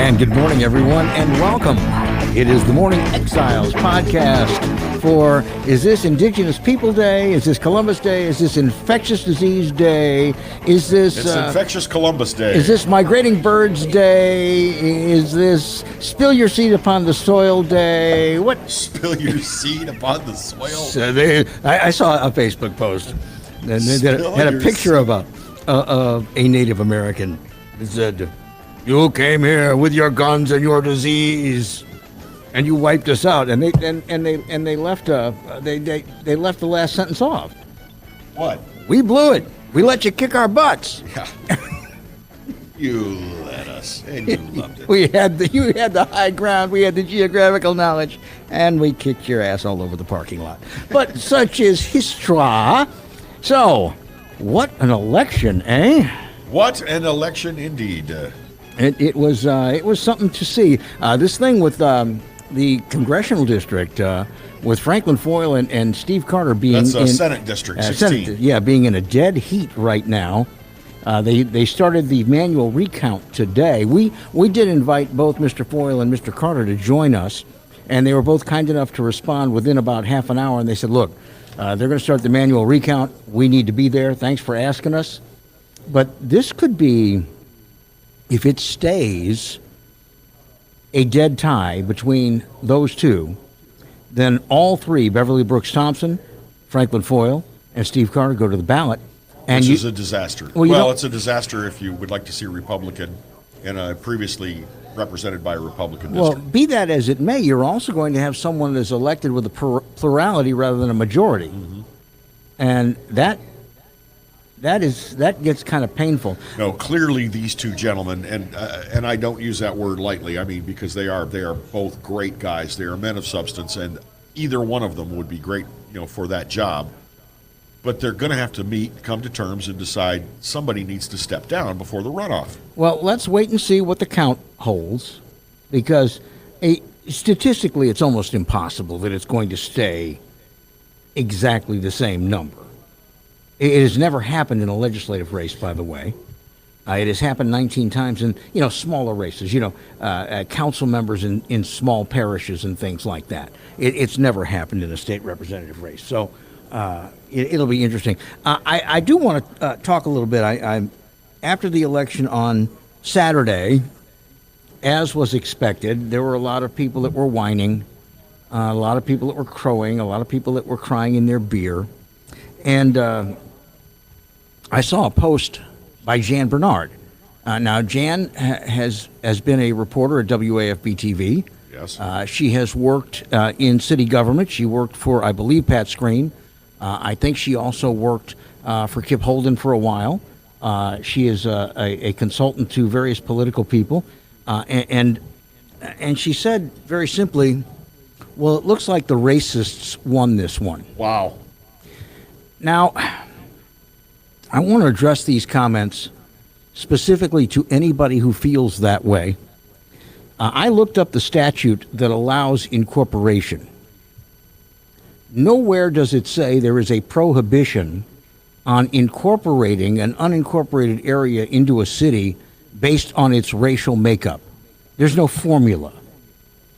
And good morning, everyone, and welcome. It is the Morning Exiles podcast for, is this Indigenous People Day? Is this Columbus Day? Is this Infectious Disease Day? Is this... It's Infectious Columbus Day. Is this Migrating Birds Day? Is this Spill Your Seed Upon the Soil Day? What? Spill your seed upon the soil? So I saw a Facebook post, and they had a picture of a Native American. It said, "You came here with your guns and your disease, and you wiped us out." And they left they left the last sentence off. What? We blew it. We let you kick our butts. Yeah. You let us, and you loved it. You had the high ground. We had the geographical knowledge, and we kicked your ass all over the parking lot. But such is history. So, what an election, eh? What an election indeed. It was something to see. This thing with the congressional district with Franklin Foyle and Steve Carter being That's in Senate District 16. Being in a dead heat right now. They started the manual recount today. We did invite both Mr. Foyle and Mr. Carter to join us, and they were both kind enough to respond within about half an hour. And they said, "Look, they're going to start the manual recount. We need to be there. Thanks for asking us." But this could be, if it stays, a dead tie between those two. Then all three, Beverly Brooks Thompson, Franklin Foyle, and Steve Carter, go to the ballot. Which is a disaster. Well, it's a disaster if you would like to see a Republican in a previously represented by a Republican Well, district. be that as it may, you're also going to have someone that's elected with a plurality rather than a majority. Mm-hmm. And that gets kind of painful. No, clearly these two gentlemen, and I don't use that word lightly. I mean, because they are both great guys. They are men of substance, and either one of them would be great, for that job. But they're going to have to meet, come to terms, and decide somebody needs to step down before the runoff. Well, let's wait and see what the count holds, because statistically, it's almost impossible that it's going to stay exactly the same number. It has never happened in a legislative race, by the way. It has happened 19 times in, smaller races, council members in small parishes and things like that. It's never happened in a state representative race. So it'll be interesting. I do want to talk a little bit. After the election on Saturday, as was expected, there were a lot of people that were whining, a lot of people that were crowing, a lot of people that were crying in their beer. And I saw a post by Jan Bernard. Now, Jan has been a reporter at WAFB-TV. Yes. She has worked in city government. She worked for, I believe, Pat Screen. I think she also worked for Kip Holden for a while. She is a consultant to various political people. And she said very simply, well, it looks like the racists won this one. Wow. Now, I want to address these comments specifically to anybody who feels that way. I looked up the statute that allows incorporation. Nowhere does it say there is a prohibition on incorporating an unincorporated area into a city based on its racial makeup. There's no formula.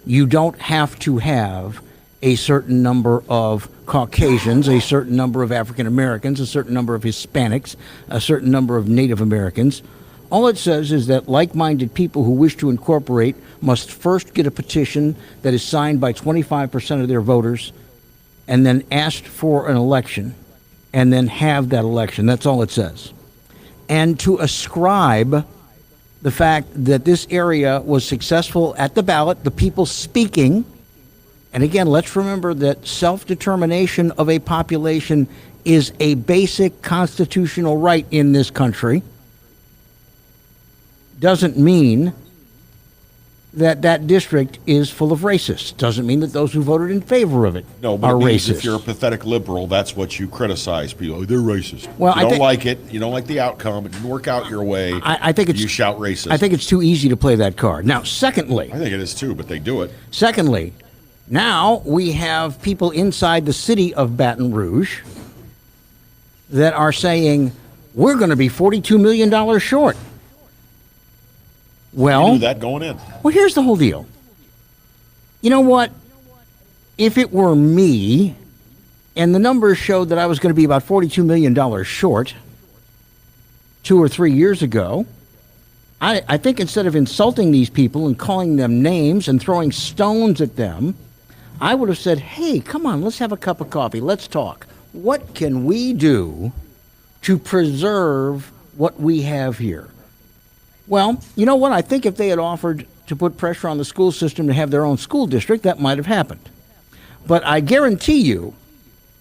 You don't have to have a certain number of Caucasians, a certain number of African Americans, a certain number of Hispanics, a certain number of Native Americans. All it says is that like-minded people who wish to incorporate must first get a petition that is signed by 25% of their voters and then asked for an election and then have that election. That's all it says. And to ascribe the fact that this area was successful at the ballot, the people speaking. And again, let's remember that self-determination of a population is a basic constitutional right in this country. Doesn't mean that district is full of racists. Doesn't mean that those who voted in favor of it No, but are it means racist. if you're a pathetic liberal, that's what you criticize people. Oh, they're racist. Well, you don't like it. You don't like the outcome. It didn't work out your way. I think you shout racist. I think it's too easy to play that card. Now, secondly, I think it is too, but they do it. Secondly, now we have people inside the city of Baton Rouge that are saying, we're going to be $42 million short. You Well, knew that going in. well, here's the whole deal. You know what? If it were me, and the numbers showed that I was going to be about $42 million short 2 or 3 years ago, I think instead of insulting these people and calling them names and throwing stones at them, I would have said, hey, come on, let's have a cup of coffee. Let's talk. What can we do to preserve what we have here? Well, you know what? I think if they had offered to put pressure on the school system to have their own school district, that might have happened. But I guarantee you,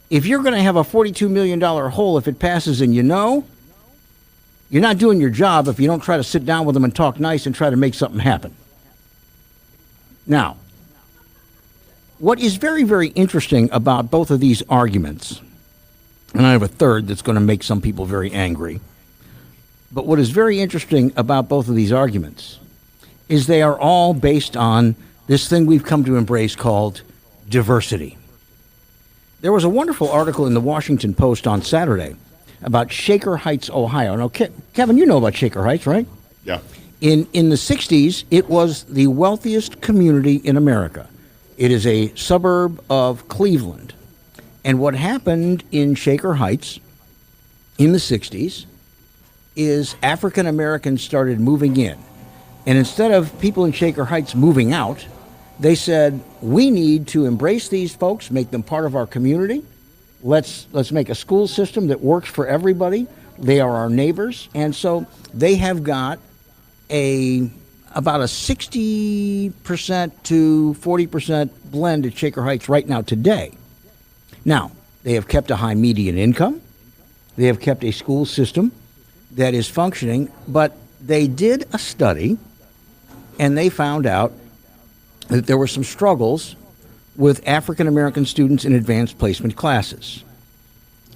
if you're going to have a $42 million hole if it passes and you're not doing your job if you don't try to sit down with them and talk nice and try to make something happen. Now, what is very, very interesting about both of these arguments, and I have a third that's going to make some people very angry, but what is very interesting about both of these arguments is they are all based on this thing we've come to embrace called diversity. There was a wonderful article in the Washington Post on Saturday about Shaker Heights, Ohio. Now, Kevin, you know about Shaker Heights, right? Yeah. In the 60s, it was the wealthiest community in America. It is a suburb of Cleveland. And what happened in Shaker Heights in the 60s is African Americans started moving in. And instead of people in Shaker Heights moving out, they said, we need to embrace these folks, make them part of our community. Let's make a school system that works for everybody. They are our neighbors. And so they have got about a 60% to 40% blend at Shaker Heights right now today. Now, they have kept a high median income. They have kept a school system that is functioning, but they did a study and they found out that there were some struggles with African American students in advanced placement classes.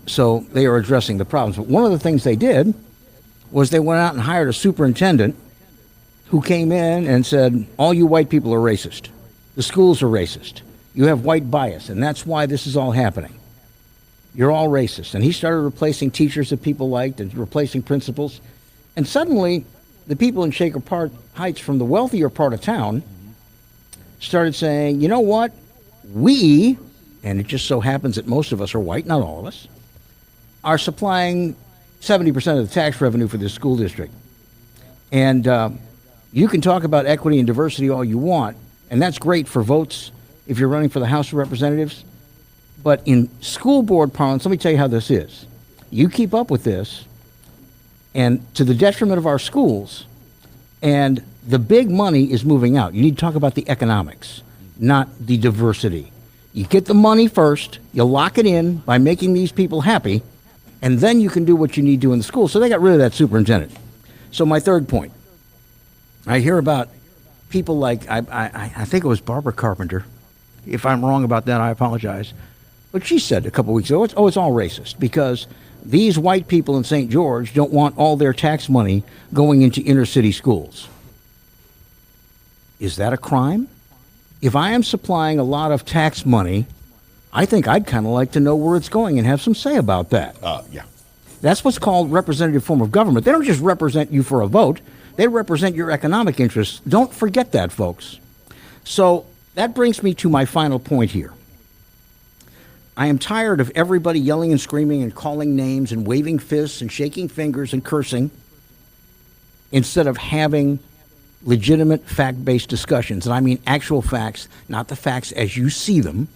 So they are addressing the problems. But one of the things they did was they went out and hired a superintendent who came in and said, all you white people are racist. The schools are racist. You have white bias, and that's why this is all happening. You're all racist. And he started replacing teachers that people liked and replacing principals. And suddenly, the people in Shaker Heights from the wealthier part of town started saying, you know what? We, and it just so happens that most of us are white, not all of us, are supplying 70% of the tax revenue for this school district. And you can talk about equity and diversity all you want, and that's great for votes if you're running for the House of Representatives. But in school board parlance, let me tell you how this is. You keep up with this, and to the detriment of our schools, and the big money is moving out. You need to talk about the economics, not the diversity. You get the money first, you lock it in by making these people happy, and then you can do what you need to in the school. So they got rid of that superintendent. So my third point, I hear about people like, I think it was Barbara Carpenter. If I'm wrong about that, I apologize. But she said a couple weeks ago, it's all racist because these white people in St. George don't want all their tax money going into inner city schools. Is that a crime? If I am supplying a lot of tax money, I think I'd kind of like to know where it's going and have some say about that. Yeah. That's what's called representative form of government. They don't just represent you for a vote. They represent your economic interests. Don't forget that, folks. So that brings me to my final point here. I am tired of everybody yelling and screaming and calling names and waving fists and shaking fingers and cursing instead of having legitimate fact-based discussions. And I mean actual facts, not the facts as you see them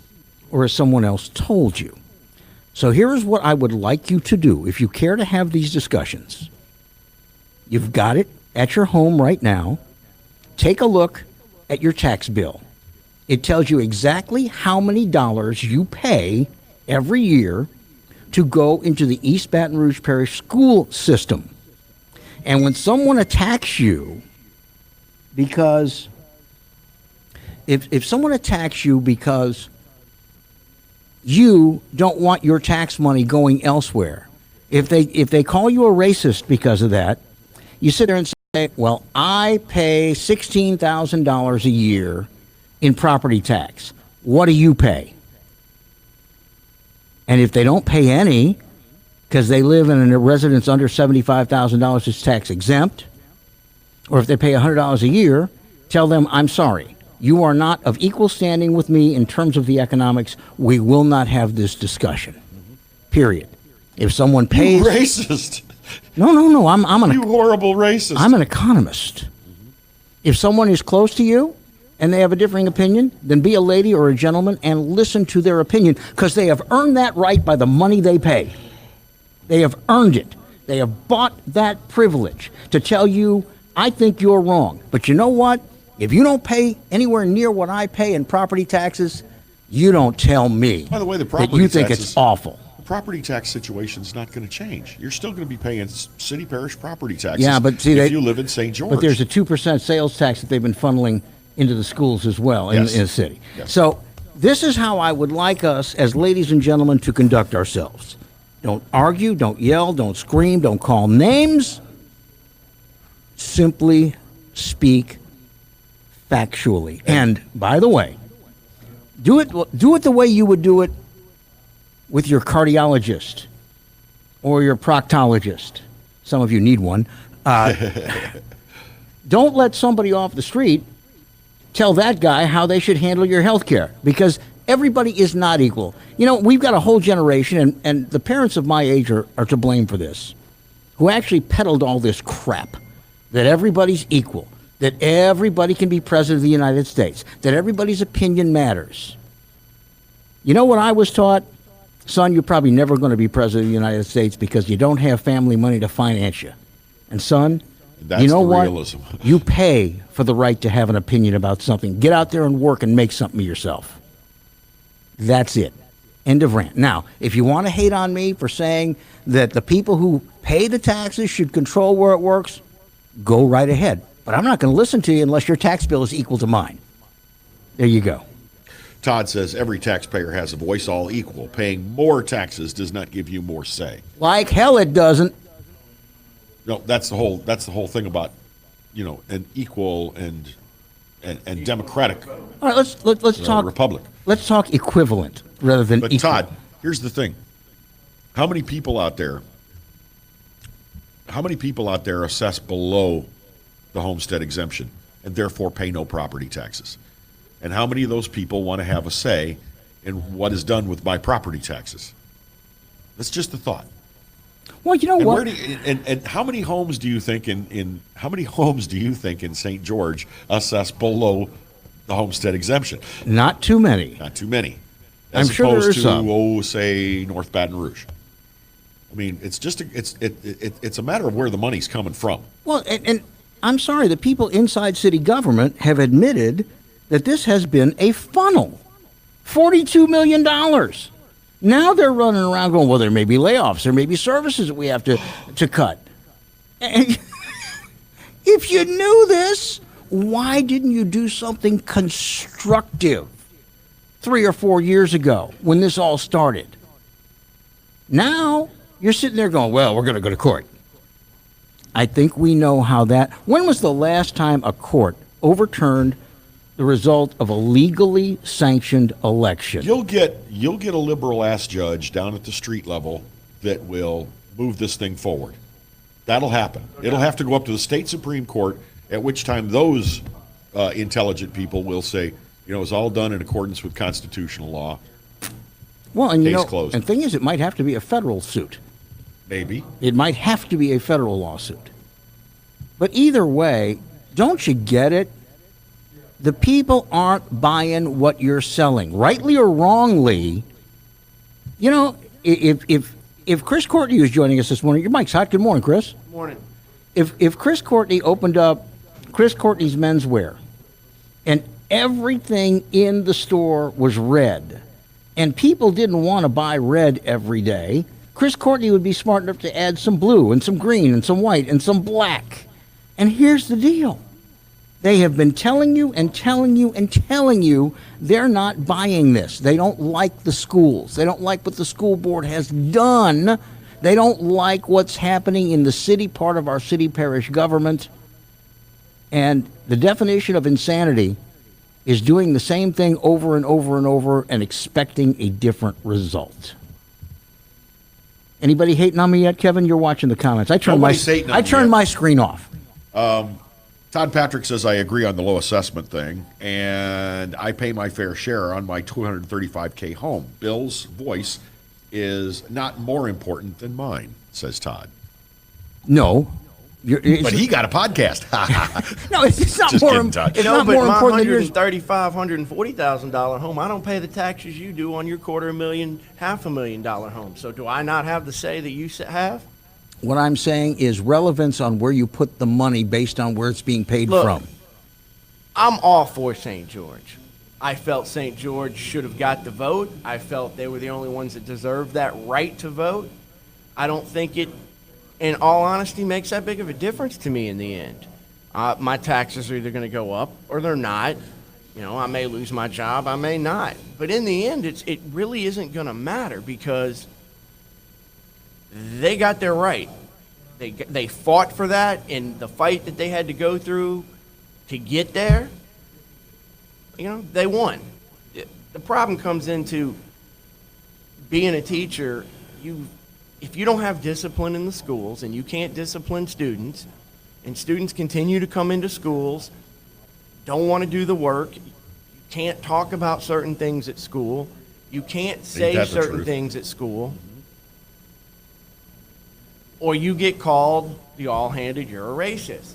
or as someone else told you. So here is what I would like you to do if you care to have these discussions. You've got it at your home right now. Take a look at your tax bill. It tells you exactly how many dollars you pay every year to go into the East Baton Rouge Parish school system. And when someone attacks you, because if someone attacks you because you don't want your tax money going elsewhere, if they call you a racist because of that, you sit there and say, well, I pay $16,000 a year in property tax. What do you pay? And if they don't pay any because they live in a residence under $75,000 that's tax exempt, or if they pay $100 a year, tell them, I'm sorry. You are not of equal standing with me in terms of the economics. We will not have this discussion. Period. If someone pays... You racist. No. You horrible racist. I'm an economist. If someone is close to you and they have a differing opinion, then be a lady or a gentleman and listen to their opinion, because they have earned that right by the money they pay. They have earned it. They have bought that privilege to tell you, I think you're wrong. But you know what? If you don't pay anywhere near what I pay in property taxes, you don't tell me By the way, the that property you think taxes, it's awful. The property tax situation is not going to change. You're still going to be paying city parish property taxes Yeah, but see, if you live in St. George. But there's a 2% sales tax that they've been funneling into the schools as well in the city. Yes. So this is how I would like us as ladies and gentlemen to conduct ourselves. Don't argue, don't yell, don't scream, don't call names. Simply speak factually. And by the way, do it the way you would do it with your cardiologist or your proctologist. Some of you need one. Don't let somebody off the street tell that guy how they should handle your health care, because everybody is not equal. You know, we've got a whole generation, and the parents of my age are to blame for this, who actually peddled all this crap, that everybody's equal, that everybody can be president of the United States, that everybody's opinion matters. You know what I was taught? Son, you're probably never going to be president of the United States because you don't have family money to finance you. And son, That's you know the what? realism. You pay for the right to have an opinion about something. Get out there and work and make something of yourself. That's it. End of rant. Now, if you want to hate on me for saying that the people who pay the taxes should control where it works, go right ahead. But I'm not going to listen to you unless your tax bill is equal to mine. There you go. Todd says every taxpayer has a voice, all equal. Paying more taxes does not give you more say. Like hell it doesn't. No, that's the whole thing about, an equal and democratic All right, let's talk republic. Let's talk equivalent rather than But equal. Todd, here's the thing. How many people out there assess below the homestead exemption and therefore pay no property taxes? And how many of those people want to have a say in what is done with my property taxes? That's just a thought. Well, you know And what? and how many homes do you think in St. George assess below the homestead exemption? Not too many. Not too many. I'm As sure there opposed is to, some. say North Baton Rouge. I mean, it's just it's a matter of where the money's coming from. Well, and I'm sorry, the people inside city government have admitted that this has been a funnel. $42 million. Now they're running around going, well, there may be layoffs, there may be services that we have to cut. And if you knew this, why didn't you do something constructive 3 or 4 years ago when this all started? Now you're sitting there going, well, we're going to go to court. I think we know how that... When was the last time a court overturned the result of a legally sanctioned election? You'll get a liberal ass judge down at the street level that will move this thing forward. That'll happen. It'll have to go up to the state Supreme Court, at which time those intelligent people will say, it's all done in accordance with constitutional law. Well, and Case closed. and the thing is, it might have to be a federal suit. Maybe. It might have to be a federal lawsuit. But either way, don't you get it? The people aren't buying what you're selling, rightly or wrongly. If Chris Courtney was joining us this morning, your mic's hot. Good morning, Chris. Morning. If Chris Courtney opened up Chris Courtney's menswear, and everything in the store was red, and people didn't want to buy red every day, Chris Courtney would be smart enough to add some blue and some green and some white and some black. And here's the deal. They have been telling you and telling you and telling you they're not buying this. They don't like the schools. They don't like what the school board has done. They don't like what's happening in the city part of our city parish government. And the definition of insanity is doing the same thing over and over and over and expecting a different result. Anybody hating on me yet, Kevin? You're watching the comments. I turned Nobody's hating on you my screen off. Todd Patrick says, I agree on the low assessment thing, and I pay my fair share on my 235K home. Bill's voice is not more important than mine, says Todd. No. But he got a podcast. No, it's not Just more, kidding, Todd. it's No, not but more my important than yours. $135,000, $140,000 home, I don't pay the taxes you do on your $250,000, $500,000 home. So do I not have the say that you have? What I'm saying is relevance on where you put the money based on where it's being paid Look, from. I'm all for St. George. I felt St. George should have got the vote. I felt they were the only ones that deserved that right to vote. I don't think it, in all honesty, makes that big of a difference to me in the end. My taxes are either going to go up or they're not. You know, I may lose my job, I may not. But in the end, it really isn't going to matter because they got their right. They fought for that, and the fight that they had to go through to get there, you know, they won. The problem comes into being a teacher. If you don't have discipline in the schools and you can't discipline students, and students continue to come into schools, don't want to do the work, you can't talk about certain things at school, you can't say certain things at school, or you get called the all-handed, you're a racist.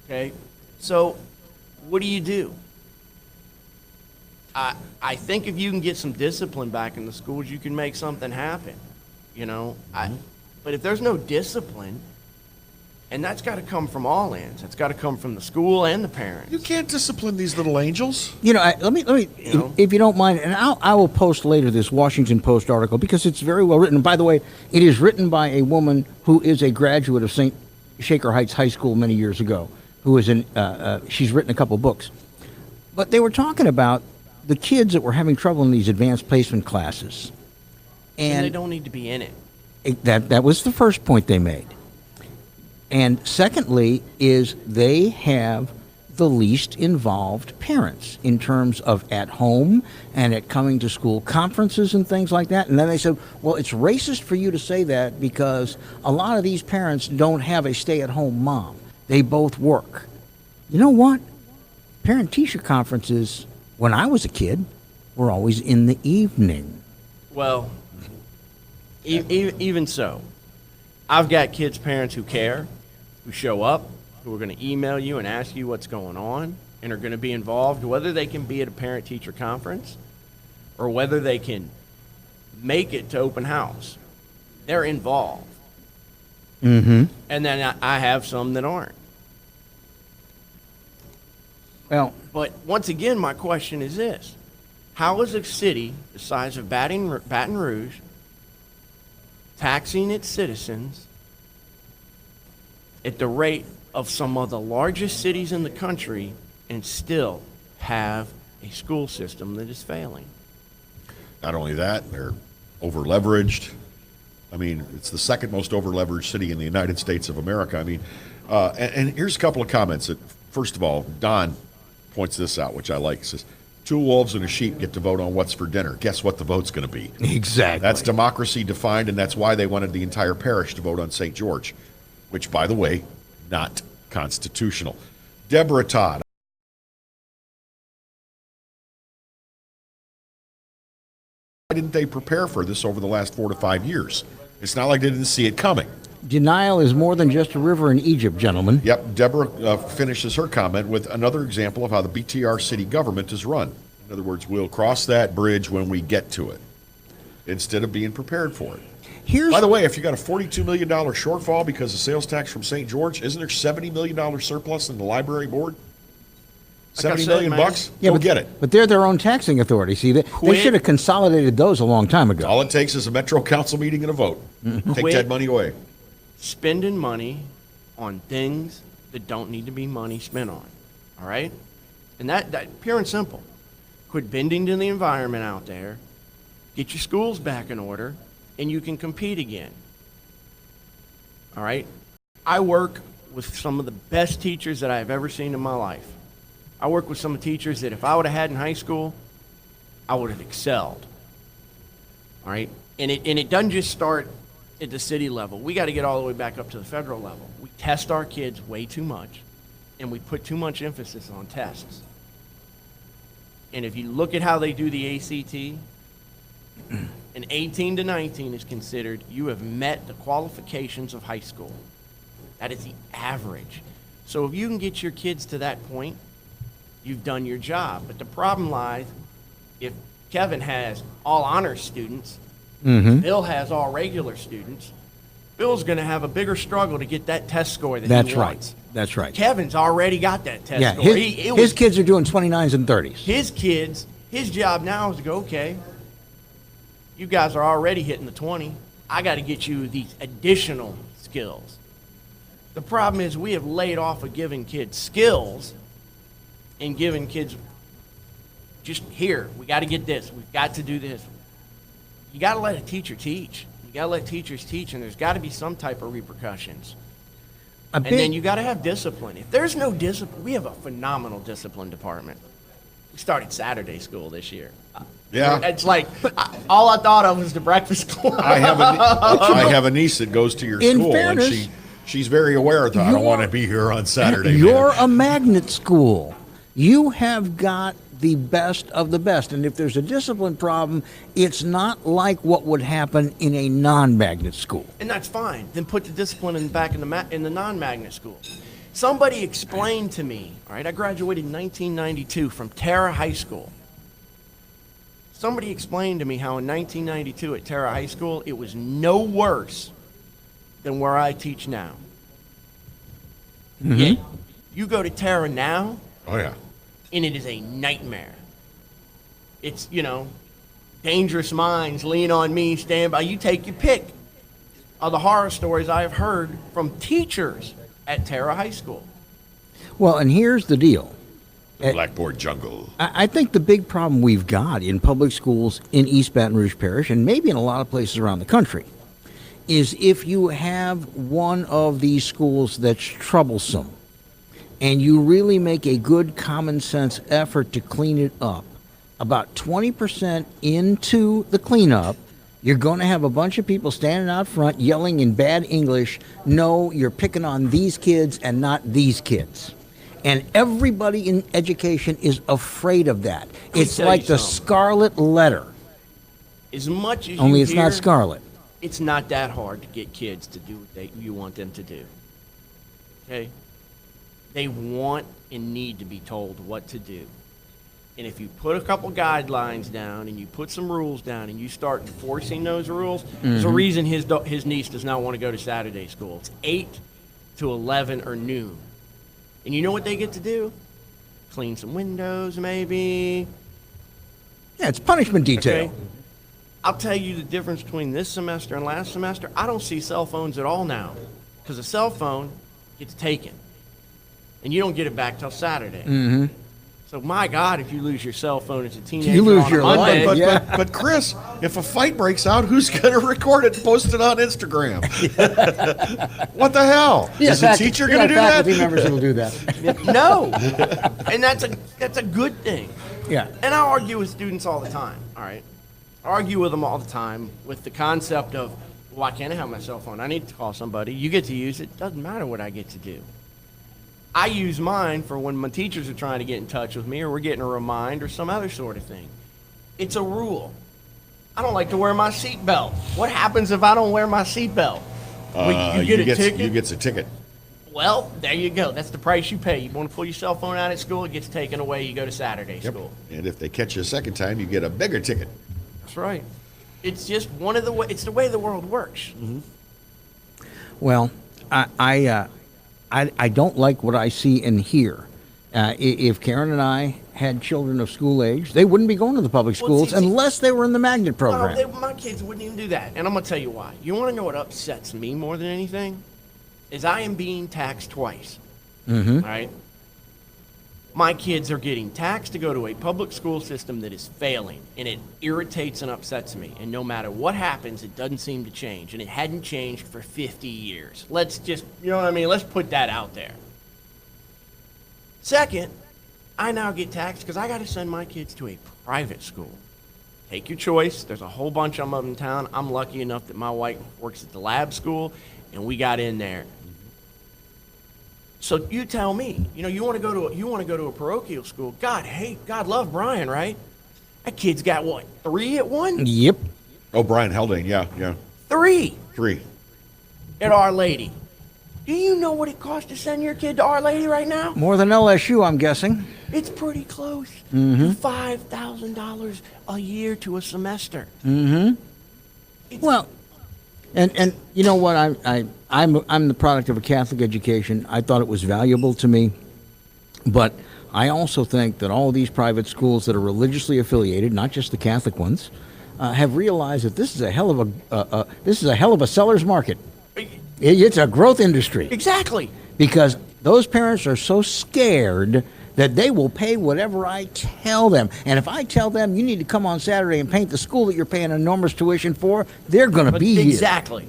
Okay? So what do? I think if you can get some discipline back in the schools, you can make something happen. You know, but if there's no discipline, and that's got to come from all ends. It's got to come from the school and the parents. You can't discipline these little angels. You know, let me, if you don't mind, and I will post later this Washington Post article because it's very well written. And by the way, it is written by a woman who is a graduate of St. Shaker Heights High School many years ago, who is she's written a couple books. But they were talking about the kids that were having trouble in these advanced placement classes. And they don't need to be in it. That was the first point they made. And secondly is they have the least involved parents in terms of at home and at coming to school conferences and things like that. And then they said, well, it's racist for you to say that because a lot of these parents don't have a stay-at-home mom. They both work. You know what? Parent-teacher conferences, when I was a kid, were always in the evening. Well, even so, I've got kids' parents who care, who show up, who are going to email you and ask you what's going on and are going to be involved, whether they can be at a parent-teacher conference or whether they can make it to open house. They're involved. Mm-hmm. And then I have some that aren't. Well, but once again, my question is this. How is a city the size of Baton Rouge taxing its citizens at the rate of some of the largest cities in the country and still have a school system that is failing? Not only that, they're over-leveraged. I mean, it's the second most over-leveraged city in the United States of America. I mean, and here's a couple of comments. First of all, Don points this out, which I like. He says, 2 wolves and a sheep get to vote on what's for dinner. Guess what the vote's going to be? Exactly. That's democracy defined, and that's why they wanted the entire parish to vote on St. George, which, by the way, not constitutional. Deborah Todd. Why didn't they prepare for this over the last 4 to 5 years? It's not like they didn't see it coming. Denial is more than just a river in Egypt, gentlemen. Yep, Deborah finishes her comment with another example of how the BTR city government is run. In other words, we'll cross that bridge when we get to it, instead of being prepared for it. By the way, if you got a $42 million shortfall because of sales tax from St. George, isn't there $70 million surplus in the library board? $70 million bucks? Yeah, Go get it. But they're their own taxing authority. See, they should have consolidated those a long time ago. All it takes is a Metro Council meeting and a vote. Take that money away. Spending money on things that don't need to be money spent on. All right? And that pure and simple. Quit bending to the environment out there. Get your schools back in order, and you can compete again. All right? I work with some of the best teachers that I've ever seen in my life. I work with some teachers that if I would have had in high school, I would have excelled. All right? And it doesn't just start at the city level. We got to get all the way back up to the federal level. We test our kids way too much. and we put too much emphasis on tests. And if you look at how they do the ACT, an 18 to 19 is considered you have met the qualifications of high school. That is the average. So if you can get your kids to that point, you've done your job. But the problem lies if Kevin has all honors students, Bill has all regular students, Bill's going to have a bigger struggle to get that test score that he wants. That's right. Kevin's already got that test Yeah, score. his kids are doing 29s and 30s. His kids, his job now is to go, okay, you guys are already hitting the 20. I got to get you these additional skills. The problem is we have laid off of giving kids skills and giving kids just here, we got to get this, we've got to do this. You got to let a teacher teach. You got to let teachers teach, and there's got to be some type of repercussions. And then you got to have discipline. If there's no discipline, we have a phenomenal discipline department. We started Saturday school this year. Yeah. It's like, all I thought of was the breakfast club. I have a niece that goes to your In school, fairness, and she's very aware that I don't want to be here on Saturday. You're man. a magnet school. You have got the best of the best. And if there's a discipline problem, it's not like what would happen in a non-magnet school. And that's fine. Then put the discipline back in the non-magnet school. Somebody explained to me, all right, I graduated in 1992 from Tara High School. Somebody explained to me how in 1992 at Tara High School, it was no worse than where I teach now. Yet, you go to Tara now, Oh, yeah. and it is a nightmare. It's, dangerous minds, lean on me, stand by. You take your pick of the horror stories I have heard from teachers at Tara High School. Well, and here's the deal. The Blackboard jungle. I think the big problem we've got in public schools in East Baton Rouge Parish, and maybe in a lot of places around the country, is if you have one of these schools that's troublesome, and you really make a good common sense effort to clean it up, about 20% into the cleanup, you're going to have a bunch of people standing out front yelling in bad English, no, you're picking on these kids and not these kids. And everybody in education is afraid of that. It's like the scarlet letter. As much as Only you it's hear, not scarlet. it's not that hard to get kids to do what you want them to do. Okay? They want and need to be told what to do. And if you put a couple guidelines down and you put some rules down and you start enforcing those rules, there's a reason his niece does not want to go to Saturday school. It's 8 to 11 or noon. And you know what they get to do? Clean some windows, maybe. Yeah, it's punishment detail. Okay? I'll tell you the difference between this semester and last semester. I don't see cell phones at all now because a cell phone gets taken. And you don't get it back till Saturday. So my God, if you lose your cell phone as a teenager, You lose on your a Monday, life. But Chris, if a fight breaks out, who's going to record it and post it on Instagram? What the hell? Is the teacher going to do that? Faculty members will do that. No, and that's a good thing. Yeah. And I argue with students all the time. All right, I argue with them all the time with the concept of, well, I can't have my cell phone. I need to call somebody. You get to use it. Doesn't matter what I get to do. I use mine for when my teachers are trying to get in touch with me or we're getting a remind or some other sort of thing. It's a rule. I don't like to wear my seatbelt. What happens if I don't wear my seatbelt? You get a ticket? You get a ticket. Well, there you go. That's the price you pay. You want to pull your cell phone out at school, it gets taken away. You go to Saturday school. And if they catch you a second time, you get a bigger ticket. That's right. It's just one of the way. It's the way the world works. Well, I don't like what I see and hear. If Karen and I had children of school age, they wouldn't be going to the public schools unless they were in the magnet program. No, my kids wouldn't even do that. And I'm going to tell you why. You want to know what upsets me more than anything? Is I am being taxed twice. All right? My kids are getting taxed to go to a public school system that is failing, and it irritates and upsets me. And no matter what happens, it doesn't seem to change. And it hadn't changed for 50 years. Let's just, you know what I mean? Let's put that out there. Second, I now get taxed because I got to send my kids to a private school. Take your choice. There's a whole bunch of them in town. I'm lucky enough that my wife works at the lab school, and we got in there. So you tell me, you want to go to a parochial school. God love Brian, right? That kid's got what, 3 at one? Yep. Oh, Brian Helding, yeah. 3 3. at Our Lady. Do you know what it costs to send your kid to Our Lady right now? More than LSU, I'm guessing. It's pretty close to $5,000 a year to a semester. Well, and you know what? I'm the product of a Catholic education. I thought it was valuable to me, but I also think that all of these private schools that are religiously affiliated, not just the Catholic ones, have realized that this is a hell of a seller's market. It's a growth industry. Exactly. Because those parents are so scared that they will pay whatever I tell them. And if I tell them you need to come on Saturday and paint the school that you're paying enormous tuition for, they're going to be here. Exactly.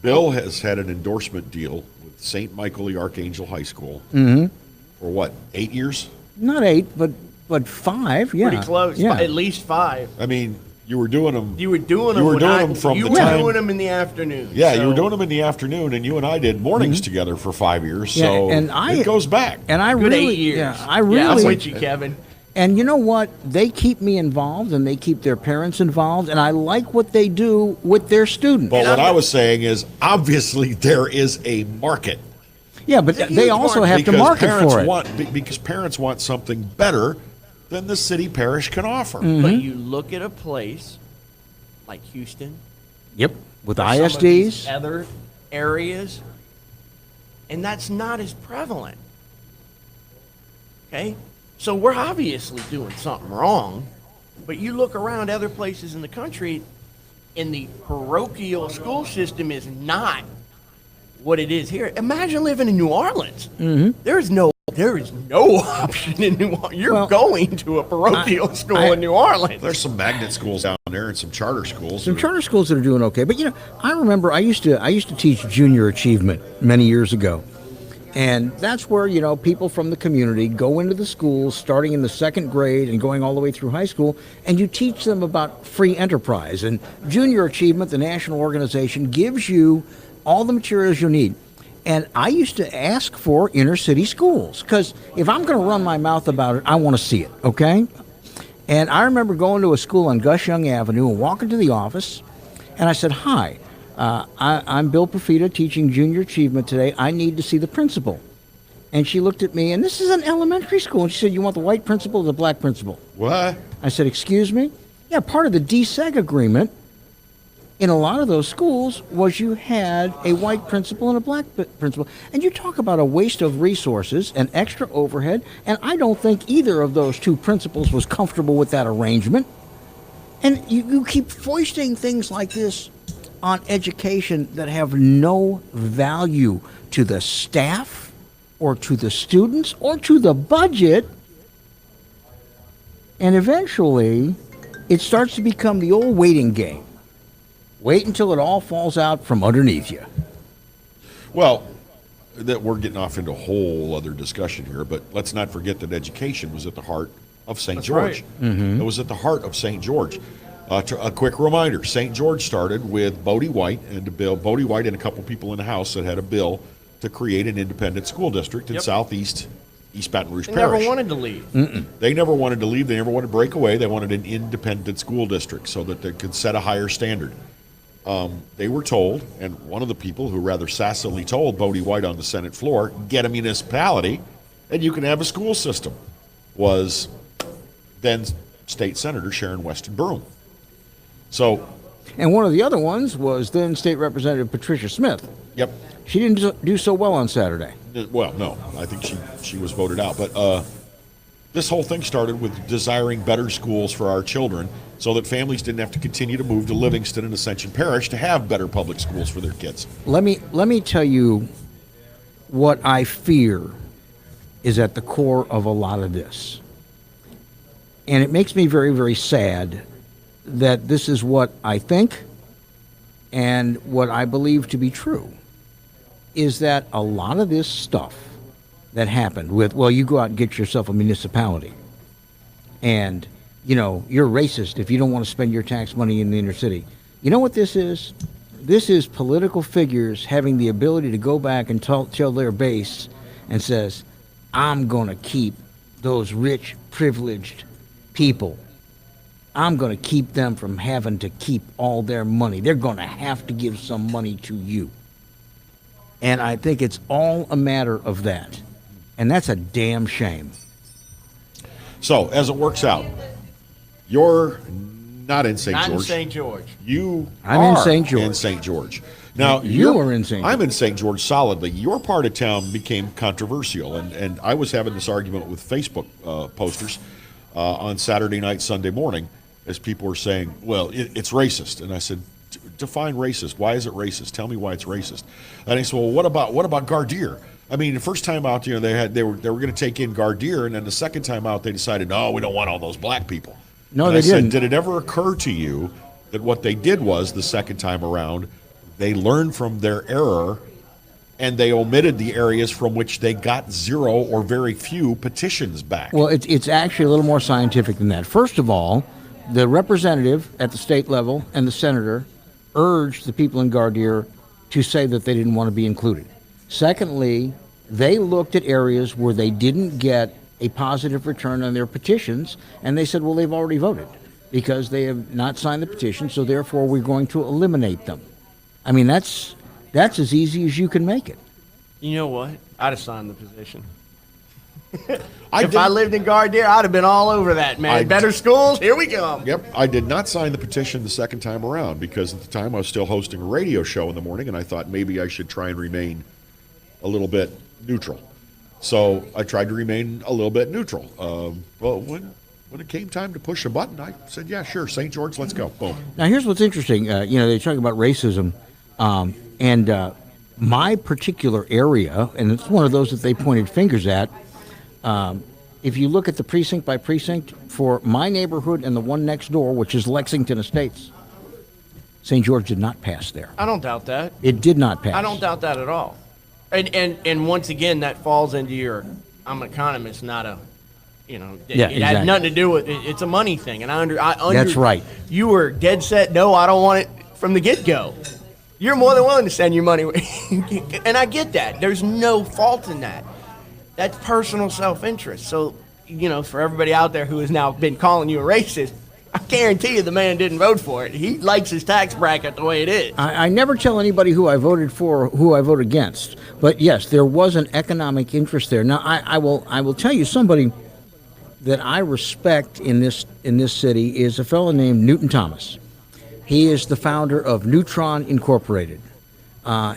Bill has had an endorsement deal with St. Michael the Archangel High School for what, 8 years? Not 8, but 5. Yeah, Pretty close. Yeah. At least 5. I mean, you were doing them. You were doing them from you the were time. doing them in the afternoon. Yeah, so. you were doing them in the afternoon, and you and I did mornings together for 5 years. So it goes back. And I Good really, 8 years. yeah, I I'm really. with you, Kevin. And you know what? They keep me involved, and they keep their parents involved, and I like what they do with their students. But what I was saying is, obviously, there is a market. Yeah, but they also have to market for it. Because parents want something better than the city parish can offer. But you look at a place like Houston. Yep, with or some of these ISDs. other areas, and that's not as prevalent. Okay? So we're obviously doing something wrong, but you look around other places in the country, and the parochial school system is not what it is here. Imagine living in New Orleans. There is no option in New Orleans. You're going to a parochial school in New Orleans. There's some magnet schools down there and some charter schools. Some charter schools that are doing okay. But I remember I used to teach junior achievement many years ago. And that's where, people from the community go into the schools starting in the 2nd grade and going all the way through high school, and you teach them about free enterprise. And Junior Achievement, the national organization, gives you all the materials you need. And I used to ask for inner city schools, because if I'm going to run my mouth about it, I want to see it, okay? And I remember going to a school on Gus Young Avenue and walking to the office, and I said, "Hi, I'm Bill Profita teaching Junior Achievement today. I need to see the principal." And she looked at me, and this is an elementary school, and she said, "You want the white principal or the black principal?" What? I said, "Excuse me?" Yeah, part of the DSEG agreement in a lot of those schools was you had a white principal and a black principal. And you talk about a waste of resources and extra overhead, and I don't think either of those two principals was comfortable with that arrangement. And you keep foisting things like this on education that have no value to the staff or to the students or to the budget. And eventually, it starts to become the old waiting game. Wait until it all falls out from underneath you. Well, that we're getting off into a whole other discussion here, but let's not forget that education was at the heart of St. George. Right. It was at the heart of St. George. A quick reminder, St. George started with Bodie White and Bodie White and a couple people in the House that had a bill to create an independent school district in southeast East Baton Rouge They Parish. never wanted to leave. They never wanted to leave. They never wanted to break away. They wanted an independent school district so that they could set a higher standard. They were told, and one of the people who rather sassily told Bodie White on the Senate floor, "Get a municipality, and you can have a school system," was then State Senator Sharon Weston Broome. So, And one of the other ones was then State Representative Patricia Smith. yep. She didn't do so well on Saturday. Well, no, I think she was voted out. But this whole thing started with desiring better schools for our children so that families didn't have to continue to move to Livingston and Ascension Parish to have better public schools for their kids. Let me tell you what I fear is at the core of a lot of this. And it makes me very, very sad that this is what I think and what I believe to be true, is that a lot of this stuff that happened with, well, you go out and get yourself a municipality, and, you're racist if you don't want to spend your tax money in the inner city. You know what this is? This is political figures having the ability to go back and tell their base and says, I'm going to keep those rich, privileged people. I'm going to keep them from having to keep all their money. They're going to have to give some money to you. And I think it's all a matter of that. And that's a damn shame. So, as it works out, you're not in St. Not George. in St. George. I'm in St. George. In St. George. Now You are in St. George. I'm in St. George solidly. Your part of town became controversial, and I was having this argument with Facebook posters on Saturday night, Sunday morning, as people were saying, "Well, it's racist," and I said, "Define racist. Why is it racist? Tell me why it's racist." And he said, "Well, what about Gardier?" I mean, the first time out, they were going to take in Gardier, and then the second time out, they decided, "No, we don't want all those black people." No, and they I said, didn't. "Did it ever occur to you that what they did was the second time around, they learned from their error, and they omitted the areas from which they got zero or very few petitions back?" Well, it's actually a little more scientific than that. First of all, the representative at the state level and the senator urged the people in Gardier to say that they didn't want to be included. Secondly, they looked at areas where they didn't get a positive return on their petitions, and they said, well, they've already voted because they have not signed the petition, so therefore we're going to eliminate them. I mean, that's as easy as you can make it. You know what? I'd have signed the petition. If If I lived in Gardier, I'd have been all over that, man. Better schools, here we come. Yep, I did not sign the petition the second time around because at the time I was still hosting a radio show in the morning, and I thought maybe I should try and remain a little bit neutral. So I tried to remain a little bit neutral. Well, when it came time to push a button, I said, yeah, sure, St. George, let's go. Boom. Now, here's what's interesting. They talk about racism, and my particular area, and it's one of those that they pointed fingers at, if you look at the precinct by precinct for my neighborhood and the one next door, which is Lexington Estates, St. George did not pass there. I don't doubt that. It did not pass. I don't doubt that at all. And once again, that falls into your, I'm an economist, not a, it exactly. has nothing to do with, it's a money thing. And I under That's right. You were dead set, no, I don't want it from the get-go. You're more than willing to send your money. And I get that. There's no fault in that. That's personal self-interest. So, for everybody out there who has now been calling you a racist, I guarantee you the man didn't vote for it. He likes his tax bracket the way it is. I never tell anybody who I voted for or who I vote against. But yes, there was an economic interest there. Now, I will tell you somebody that I respect in this city is a fellow named Newton Thomas. He is the founder of Neutron Incorporated.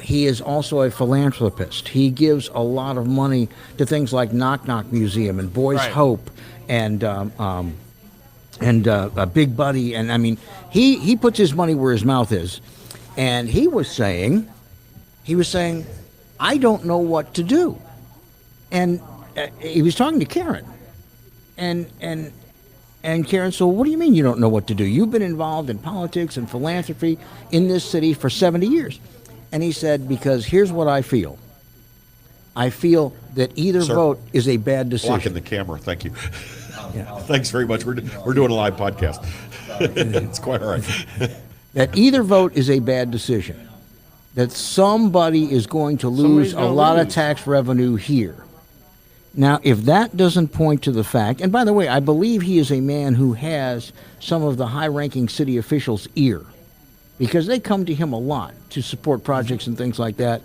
He is also a philanthropist. He gives a lot of money to things like Knock Knock Museum and Boys Right. Hope and Big Buddy. And I mean, he puts his money where his mouth is. And he was saying, I don't know what to do. And he was talking to Karen. And Karen said, well, what do you mean you don't know what to do? You've been involved in politics and philanthropy in this city for 70 years. And he said, because here's what I feel. I feel that either Sir, vote is a bad decision. Blocking the camera, thank you. Thanks very much. We're doing a live podcast. It's quite all right. That either vote is a bad decision. That somebody is going to lose Somebody's a gonna lot of lose. tax revenue here. Now, if that doesn't point to the fact, and by the way, I believe he is a man who has some of the high-ranking city officials' ear, because they come to him a lot to support projects and things like that.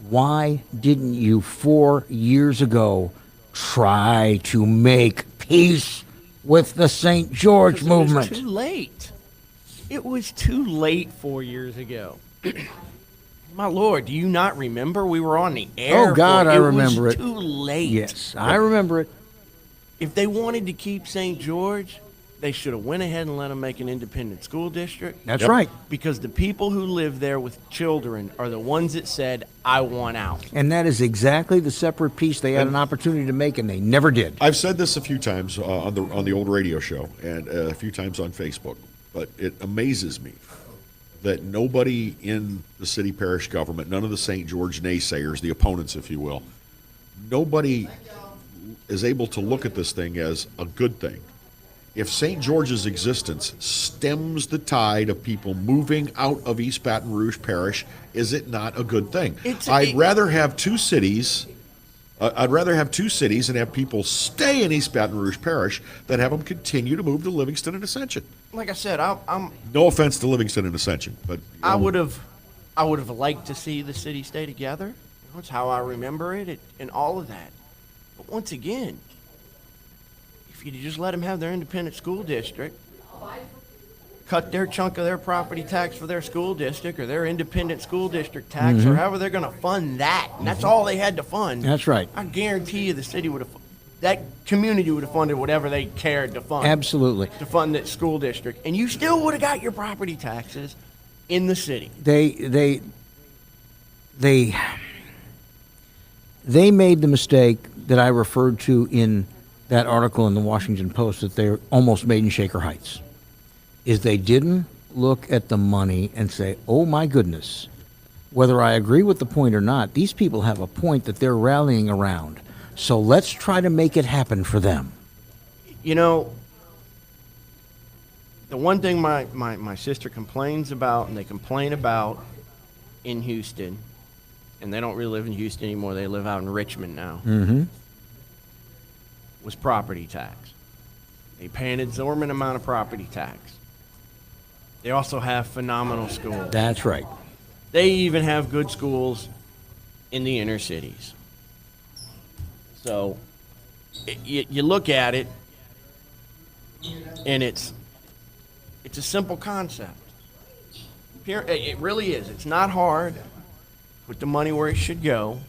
Why didn't you 4 years ago try to make peace with the St. George movement? It was too late. It was too late 4 years ago. My Lord, do you not remember? We were on the air. Oh, God, I remember it. It was too late. Yes, I remember it. If they wanted to keep St. George, they should have went ahead and let them make an independent school district. That's right. Because the people who live there with children are the ones that said, I want out. And that is exactly the separate piece they had an opportunity to make, and they never did. I've said this a few times on the old radio show and a few times on Facebook, but it amazes me that nobody in the city parish government, none of the St. George naysayers, the opponents, if you will, nobody is able to look at this thing as a good thing if St. George's existence stems the tide of people moving out of East Baton Rouge Parish, is it not a good thing? I'd rather have two cities. I'd rather have two cities and have people stay in East Baton Rouge Parish than have them continue to move to Livingston and Ascension. Like I said, I'm No offense to Livingston and Ascension, but I would have liked to see the city stay together. That's how I remember it, and all of that. But once again, if you just let them have their independent school district, cut their chunk of their property tax for their school district or their independent school district tax or however they're going to fund that, and that's all they had to fund. That's right. I guarantee you the city would have, that community would have funded whatever they cared to fund. Absolutely. To fund that school district. And you still would have got your property taxes in the city. They made the mistake that I referred to in that article in the Washington Post that they almost made in Shaker Heights, is they didn't look at the money and say, oh my goodness, whether I agree with the point or not, these people have a point that they're rallying around. So let's try to make it happen for them. You know, the one thing my sister complains about, and they complain about in Houston, and they don't really live in Houston anymore, they live out in Richmond now, was property tax. They pay an exorbitant amount of property tax. They also have phenomenal schools. That's right. They even have good schools in the inner cities. So you look at it, and it's a simple concept. It really is. It's not hard. Put the money where it should go.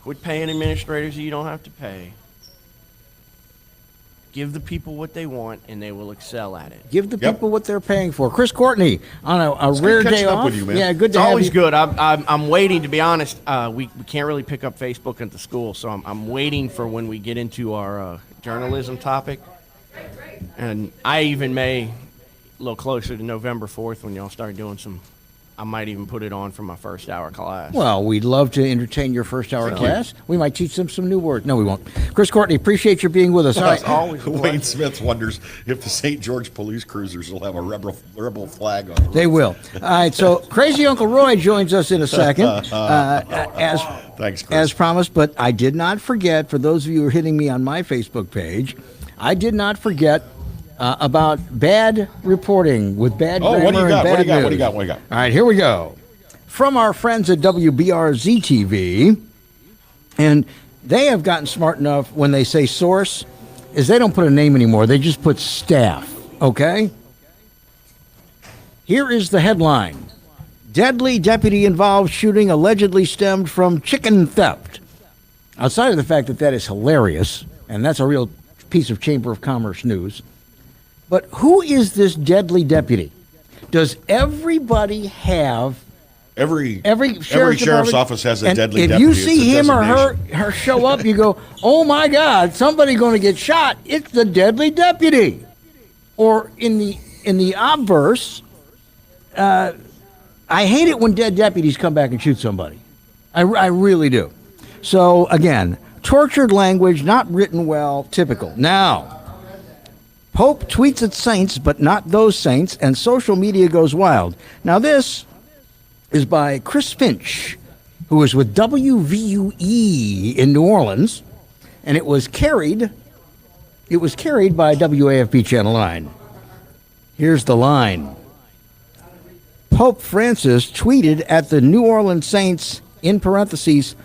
Quit paying administrators that you don't have to pay. Give the people what they want, and they will excel at it. Give the people what they're paying for. Chris Courtney, on a rare day off. With you, man. Yeah, good It's to have always you. good. I'm waiting, to be honest. We can't really pick up Facebook at the school, so I'm waiting for when we get into our journalism topic. And I even may, a little closer to November 4th, when y'all start doing some, I might even put it on for my first hour class. Well, we'd love to entertain your first hour class. We might teach them some new words. No, we won't. Chris Courtney, appreciate your being with us. All right. Always Wayne Smith wonders if the St. George police cruisers will have a rebel flag on them. They will. All right, so Crazy Uncle Roy joins us in a second, Thanks, Chris. as promised. But I did not forget, for those of you who are hitting me on my Facebook page, I did not forget about bad reporting with bad grammar what do you got? and bad news. What do you got? All right, here we go. From our friends at WBRZ TV, and they have gotten smart enough when they say source, is they don't put a name anymore. They just put staff, okay? Here is the headline. Deadly deputy involved shooting allegedly stemmed from chicken theft. Outside of the fact that that is hilarious, and that's a real piece of Chamber of Commerce news, but who is this deadly deputy? Does everybody have... Every sheriff's sheriff's office has a and deadly if deputy. you see It's a him or designation. her show up, you go, oh my God, somebody going to get shot. It's the deadly deputy. Or in the obverse, I hate it when dead deputies come back and shoot somebody. I really do. So again, tortured language, not written well, typical. Now, Pope tweets at saints, but not those saints, and social media goes wild. Now this is by Chris Finch, who is with WVUE in New Orleans, and it was carried by WAFB Channel 9. Here's the line. Pope Francis tweeted at the New Orleans Saints, in parentheses,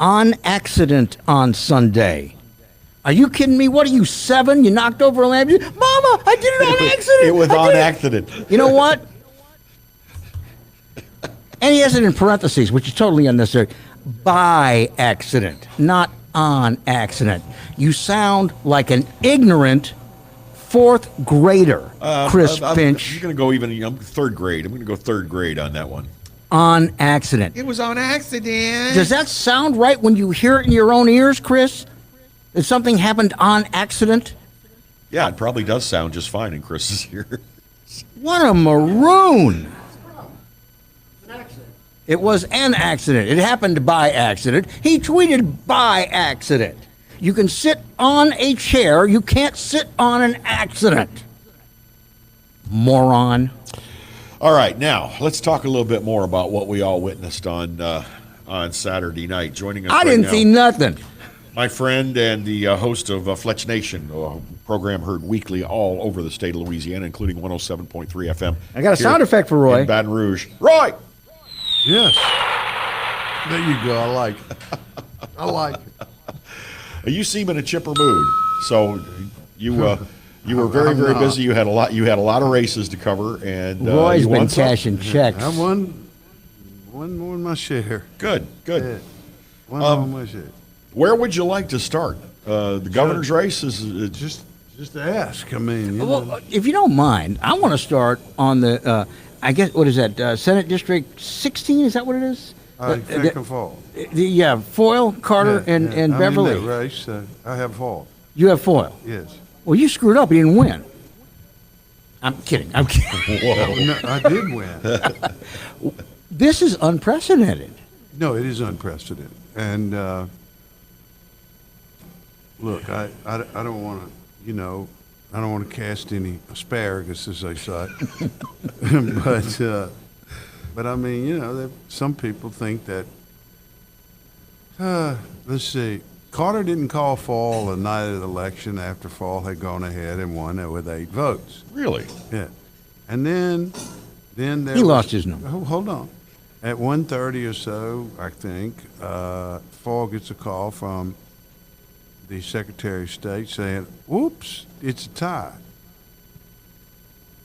on accident on Sunday. Are you kidding me? What are you, 7? You knocked over a lamp? Mama, I did it on accident. It was on accident. You know what? And he has it in parentheses, which is totally unnecessary. By accident, not on accident. You sound like an ignorant 4th grader, Chris Finch. You're going to go I'm third grade. I'm going to go third grade on that one. On accident. It was on accident. Does that sound right when you hear it in your own ears, Chris? That something happened on accident? Yeah, it probably does sound just fine in Chris's ear. What a maroon. It was an accident. It happened by accident. He tweeted by accident. You can sit on a chair. You can't sit on an accident. Moron. All right, now let's talk a little bit more about what we all witnessed on Saturday night. Joining us, I right didn't now, see nothing. my friend and the host of Fletch Nation, a program heard weekly all over the state of Louisiana, including 107.3 FM. I got a sound effect for Roy. In Baton Rouge. Roy! Yes. There you go. I like it. I like it. You seem in a chipper mood, so you were very, very busy. You had a lot of races to cover, and Roy's you been won some. cashing checks. I won more than my share. Good. Yeah. One more than my share. Where would you like to start? The governor's race is Just to ask. I mean, you know. Well, if you don't mind, I want to start on the, I guess, what is that, Senate District 16? Is that what it is? Franklin Fall. Yeah, Foyle, Carter, and Beverly. I'm in that race. I have Fall. You have Foyle. Yes. Well, you screwed up. You didn't win. I'm kidding. I'm kidding. No, I did win. This is unprecedented. No, it is unprecedented. And look, I don't want to, I don't want to cast any asparagus, as they say. But I mean, some people think that. Let's see. Carter didn't call Fall the night of the election after Fall had gone ahead and won with 8 votes. really. Yeah, and then there He was- lost his number. Hold on. At 1:30 or so, I think, Fall gets a call from the Secretary of State saying, "Whoops, it's a tie."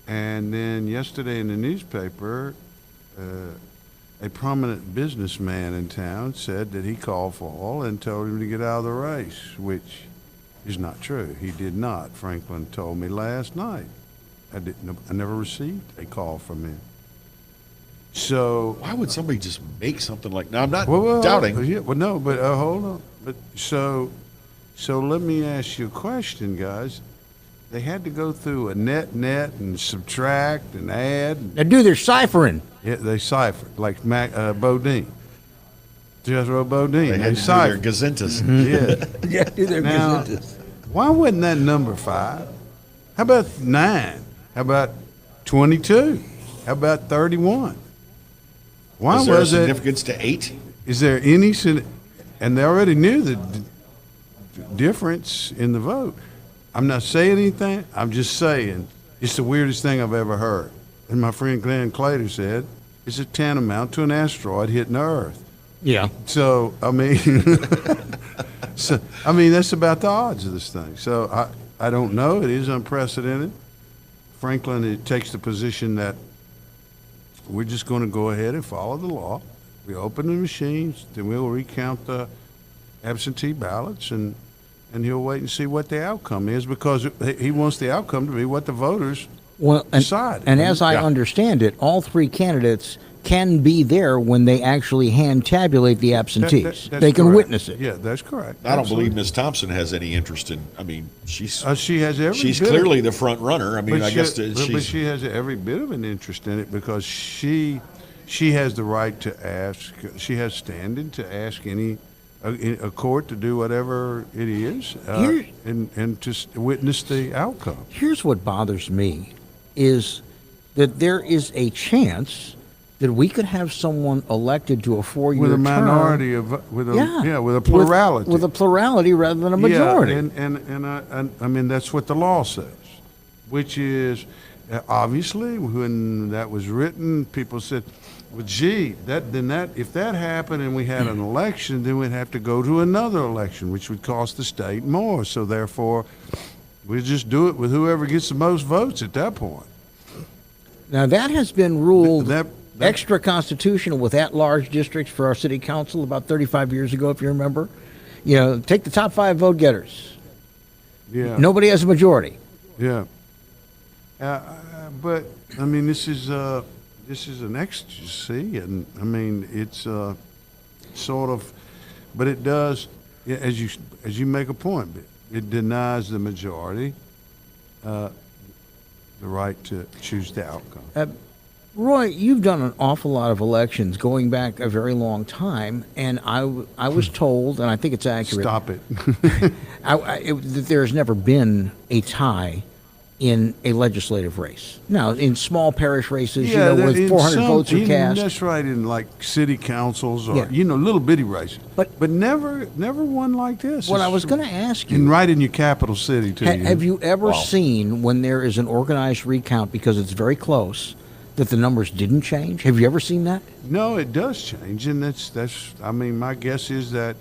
And then yesterday in the newspaper, a prominent businessman in town said that he called Fall and told him to get out of the race, which is not true. He did not. Franklin told me last night. I never received a call from him. So Why would somebody just make something like? Now I'm not well, doubting. Yeah, well, no, but hold on. But so let me ask you a question, guys. They had to go through a net and subtract and add. Now, dude, they're ciphering. Yeah, they ciphered like Bodine. Jethro Bodine. They had to do their ciphered. gazintas. Yeah. Yeah, dude, they're Now, why wasn't that number 5? How about 9? How about 22? How about 31? Why Is there a was it? significance to 8? Is there any? And they already knew the difference in the vote. I'm not saying anything. I'm just saying it's the weirdest thing I've ever heard. And my friend Glenn Clater said it's a tantamount to an asteroid hitting the Earth. Yeah. So I mean, that's about the odds of this thing. So I don't know. It is unprecedented. Franklin, it takes the position that we're just going to go ahead and follow the law. We open the machines, then we'll recount the absentee ballots, and he'll wait and see what the outcome is, because he wants the outcome to be what the voters decide. And as I Yeah. understand it, all 3 candidates can be there when they actually hand tabulate the absentees. That's They can correct. witness it. Yeah, that's correct. I don't Absolutely. believe Miss Thompson has any interest in. I mean, she's She has every she's bit of- clearly the front runner. I mean, But I guess but she's. she has every bit of an interest in it, because she has the right to ask. She has standing to ask a court to do whatever it is, Here- and to witness the outcome. Here's what bothers me is that there is a chance that we could have someone elected to a 4-year With a term. minority of with a plurality. With a plurality rather than a majority. Yeah, and I mean that's what the law says, which is obviously when that was written, people said, "Well, gee, if that happened and we had an election, then we'd have to go to another election, which would cost the state more. So therefore, we just do it with whoever gets the most votes at that point." Now, that has been ruled That- extra constitutional with at-large districts for our city council about 35 years ago, if you remember. Take the top 5 vote getters. Yeah. Nobody has a majority. Yeah. But I mean, this is an ecstasy, and I mean, it's sort of, but it does, as you make a point, it denies the majority the right to choose the outcome. Roy, you've done an awful lot of elections going back a very long time, and I was told, and I think it's accurate, Stop it. that there's never been a tie in a legislative race. Now, in small parish races, with 400 votes are cast. That's right, in like city councils or, Yeah. little bitty races. But never one like this. What I was going to ask you, And right in your capital city, too. have you ever seen when there is an organized recount, because it's very close, that the numbers didn't change? Have you ever seen that? No, it does change, and that's. I mean, my guess is that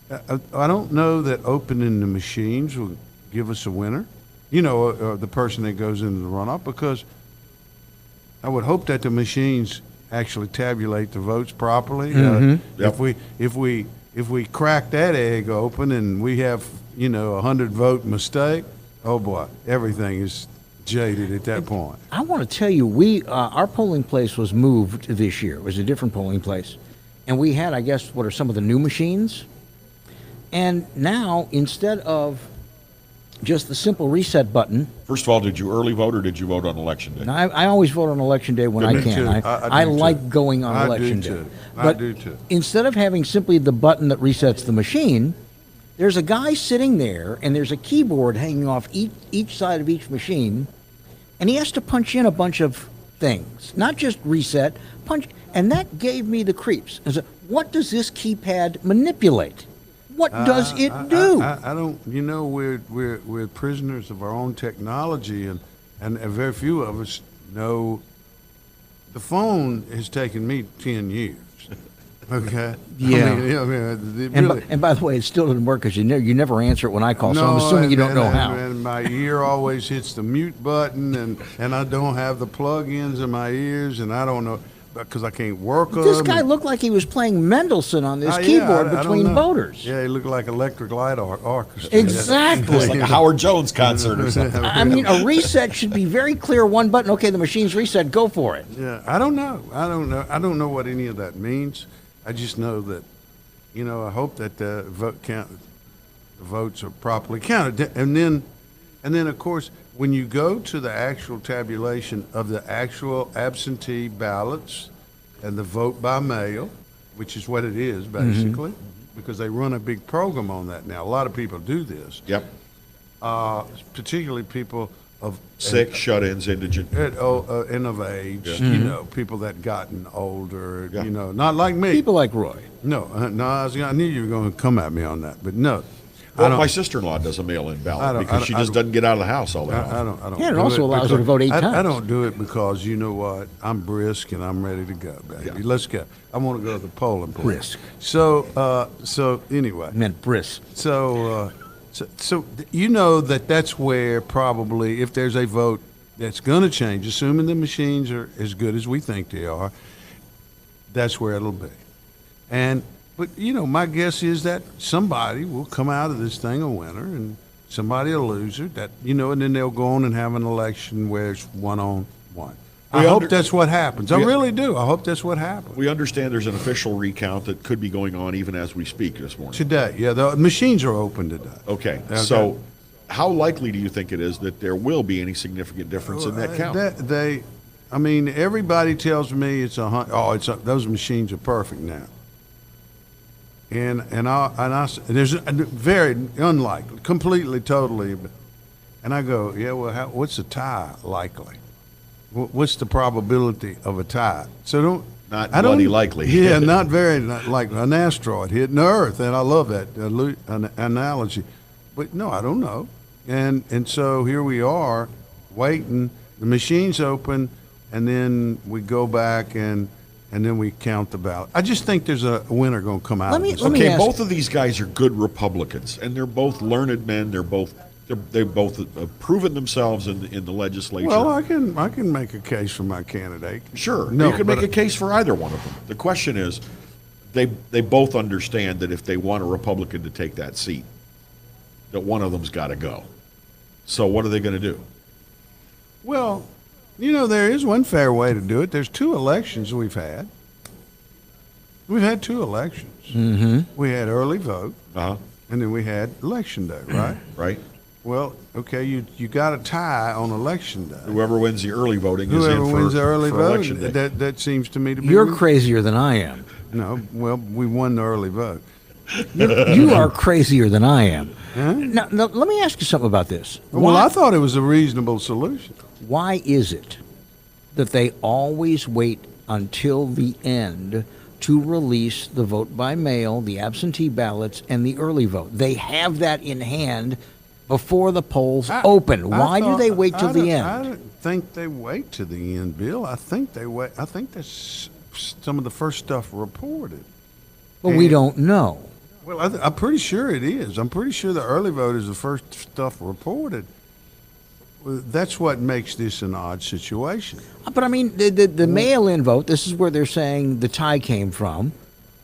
I don't know that opening the machines will give us a winner. The person that goes into the runoff, because I would hope that the machines actually tabulate the votes properly. Yep. If we crack that egg open and we have 100 vote mistake, oh boy, everything is jaded at that point. I want to tell you, our polling place was moved this year. It was a different polling place. And we had, I guess, what are some of the new machines? And now, instead of just the simple reset button, First of all, did you early vote or did you vote on election day? I always vote on election day when I Me can. too. I do like too. going on I election do day. too. I But do too. instead of having simply the button that resets the machine, there's a guy sitting there, and there's a keyboard hanging off each side of each machine, and he has to punch in a bunch of things, not just reset, punch. And that gave me the creeps. I said, what does this keypad manipulate? What does it do? I don't. We're prisoners of our own technology, and very few of us know. The phone has taken me 10 years. Okay. Yeah. Really. And by the way, it still didn't work because you never answer it when I call, so I'm assuming you don't know how. And my ear always hits the mute button, and I don't have the plug-ins in my ears, and I don't know because I can't work them. This guy looked like he was playing Mendelssohn on this keyboard I don't between know. voters. Yeah, he looked like Electric Light Orchestra. Exactly. It's like a Howard Jones concert or something. I mean, a reset should be very clear. One button. Okay, the machine's reset. Go for it. Yeah, I don't know. I don't know what any of that means. I just know that, I hope that the votes are properly counted, and then of course, when you go to the actual tabulation of the actual absentee ballots and the vote by mail, which is what it is basically, because they run a big program on that now. A lot of people do this. Yep. Particularly people of Sick, shut-ins, indigent. and of age, people that gotten older, Yeah. not like me. People like Roy. No, I knew you were going to come at me on that, but no. Well, my sister-in-law does a mail-in ballot because she just doesn't get out of the house all that often. I don't. Yeah, it do also allows her to because- vote 8 I times. don't do it because you know what? I'm brisk and I'm ready to go, baby. Yeah. Let's go. I want to go to the polling place. Brisk. So anyway, I meant brisk. so that's where probably if there's a vote that's going to change, assuming the machines are as good as we think they are, that's where it'll be. But my guess is that somebody will come out of this thing a winner and somebody a loser. And then they'll go on and have an election where it's 1-on-1. I hope that's what happens. I really do. I hope that's what happens. We understand there's an official recount that could be going on even as we speak this morning. Today, yeah, the machines are open today. Okay. So how likely do you think it is that there will be any significant difference in that count? Everybody tells me it's those machines are perfect now. And there's a very unlikely, completely, totally, and I go, yeah, well, what's a tie likely? What's the probability of a tie? So Not bloody likely. Yeah, not very like an asteroid hitting the Earth, and I love that analogy. But no, I don't know. And so here we are, waiting. The machine's open, and then we go back and then we count the ballot. I just think there's a winner going to come out. Let me Okay, ask- both of these guys are good Republicans, and they're both learned men. They both have proven themselves in the legislature. Well, I can make a case for my candidate. Sure, No, you can but- make a case for either one of them. The question is, they both understand that if they want a Republican to take that seat, that one of them's got to go. So what are they going to do? Well, there is one fair way to do it. There's 2 elections we've had. We've had 2 elections. Mm-hmm. We had early vote, Uh-huh. and then we had election day, right? Right? Well, okay, you got a tie on election day. Whoever wins the early voting is Whoever in wins the early for election vote, day. that seems to me to be. You're crazier than I am. No, well, we won the early vote. You are crazier than I am. Huh? Now, let me ask you something about this. Well, I thought it was a reasonable solution. Why is it that they always wait until the end to release the vote by mail, the absentee ballots, and the early vote? They have that in hand before the polls open. Why do they wait till the end? I don't think they wait to the end, Bill. I think they wait. I think that's some of the first stuff reported. But we don't know. Well, I'm pretty sure it is. I'm pretty sure the early vote is the first stuff reported. Well, that's what makes this an odd situation. But I mean, the mail-in vote, this is where they're saying the tie came from.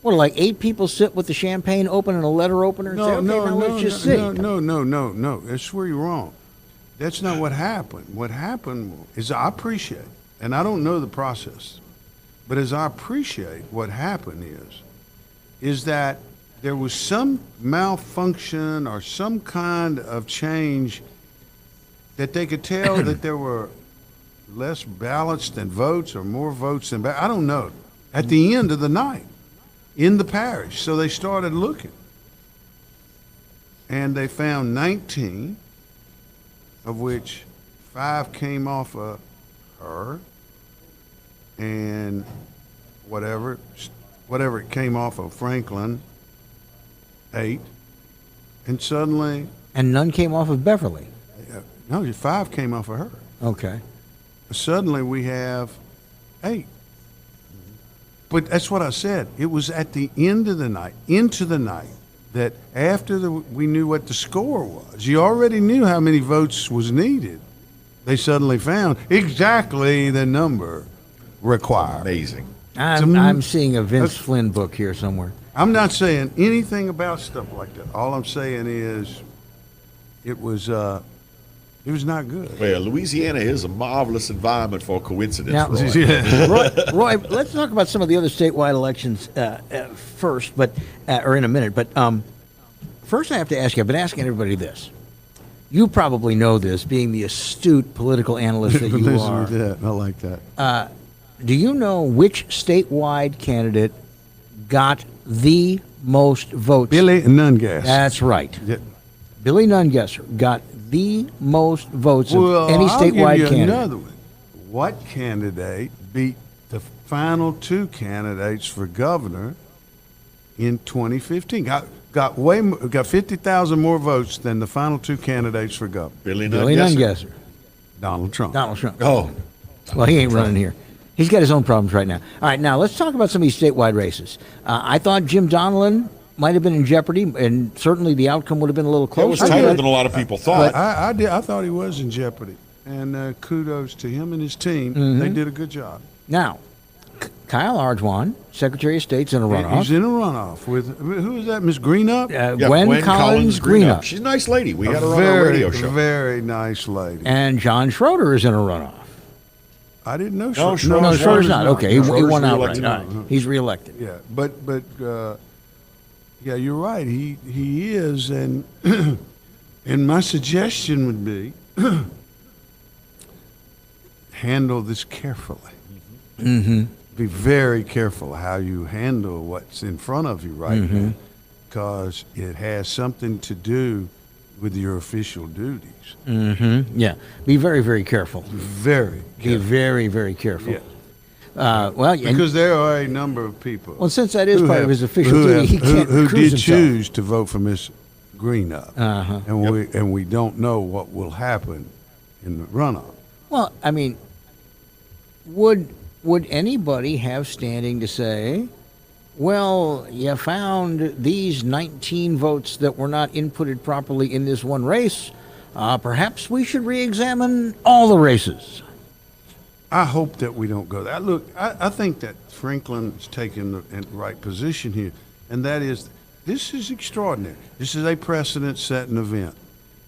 What, like 8 people sit with the champagne open and a letter opener and say, okay, now let's just see. No. That's where you're wrong. That's not what happened. What happened is I appreciate, and I don't know the process, but as I appreciate what happened is that there was some malfunction or some kind of change that they could tell that there were less ballots than votes or more votes than I don't know. At the end of the night in the parish. So they started looking. And they found 19, of which 5 came off of her and whatever it came off of Franklin, 8, and suddenly... And none came off of Beverly. No, 5 came off of her. Okay. Suddenly we have 8. But that's what I said. It was at the end of the night, into the night, that after we knew what the score was, you already knew how many votes was needed. They suddenly found exactly the number required. Amazing. I'm seeing a Vince Flynn book here somewhere. I'm not saying anything about stuff like that. All I'm saying is it was not good. Well, Louisiana is a marvelous environment for coincidence. Now, Roy. Roy, let's talk about some of the other statewide elections first, or in a minute. But first, I have to ask you. I've been asking everybody this. You probably know this, being the astute political analyst that you are. I like that. Do you know which statewide candidate got the most votes? Billy Nungas. That's right. Yeah. Billy Nungesser got the most votes of any I'll got give you candidate. another one. What candidate beat the final 2 candidates for governor in 2015? Got 50,000 more votes than the final 2 candidates for governor. Billy Nungesser. Donald Trump. Donald Trump. Oh. Well, he ain't running here. He's got his own problems right now. All right, now let's talk about some of these statewide races. I thought Jim Donelon might have been in jeopardy, and certainly the outcome would have been a little It closer. was tighter than a lot of people thought. I thought he was in jeopardy, and kudos to him and his team. They did a good job. Now, Kyle Ardoin, Secretary of State's in a runoff. He's in a runoff with who is that? Miss Greenup. Gwen Collins Greenup. She's a nice lady. We had her on our Very, radio show. very nice lady. And John Schroeder is in a runoff. I didn't know. No, Schroeder's not. Okay, he won outright. reelected. All right. He's reelected. Yeah, but yeah, you're right. He is, and and my suggestion would be handle this carefully. Mm-hmm. Be very careful how you handle what's in front of you right now, because it has something to do with your official duties. Mm-hmm. Yeah. Be very, very careful. Very Be careful. very, very careful. Yeah. Because there are a number of people. Well, since that is part of his official duty, he can't who recuse did himself. choose to vote for Miss Greenup, Uh-huh. and we don't know what will happen in the runoff. Well, I mean, would anybody have standing to say, well, you found these 19 votes that were not inputted properly in this one race. Perhaps we should re-examine all the races. I hope that we don't go there. Look, I think that Franklin's taken the right position here, and that is, this is extraordinary. This is a precedent-setting event.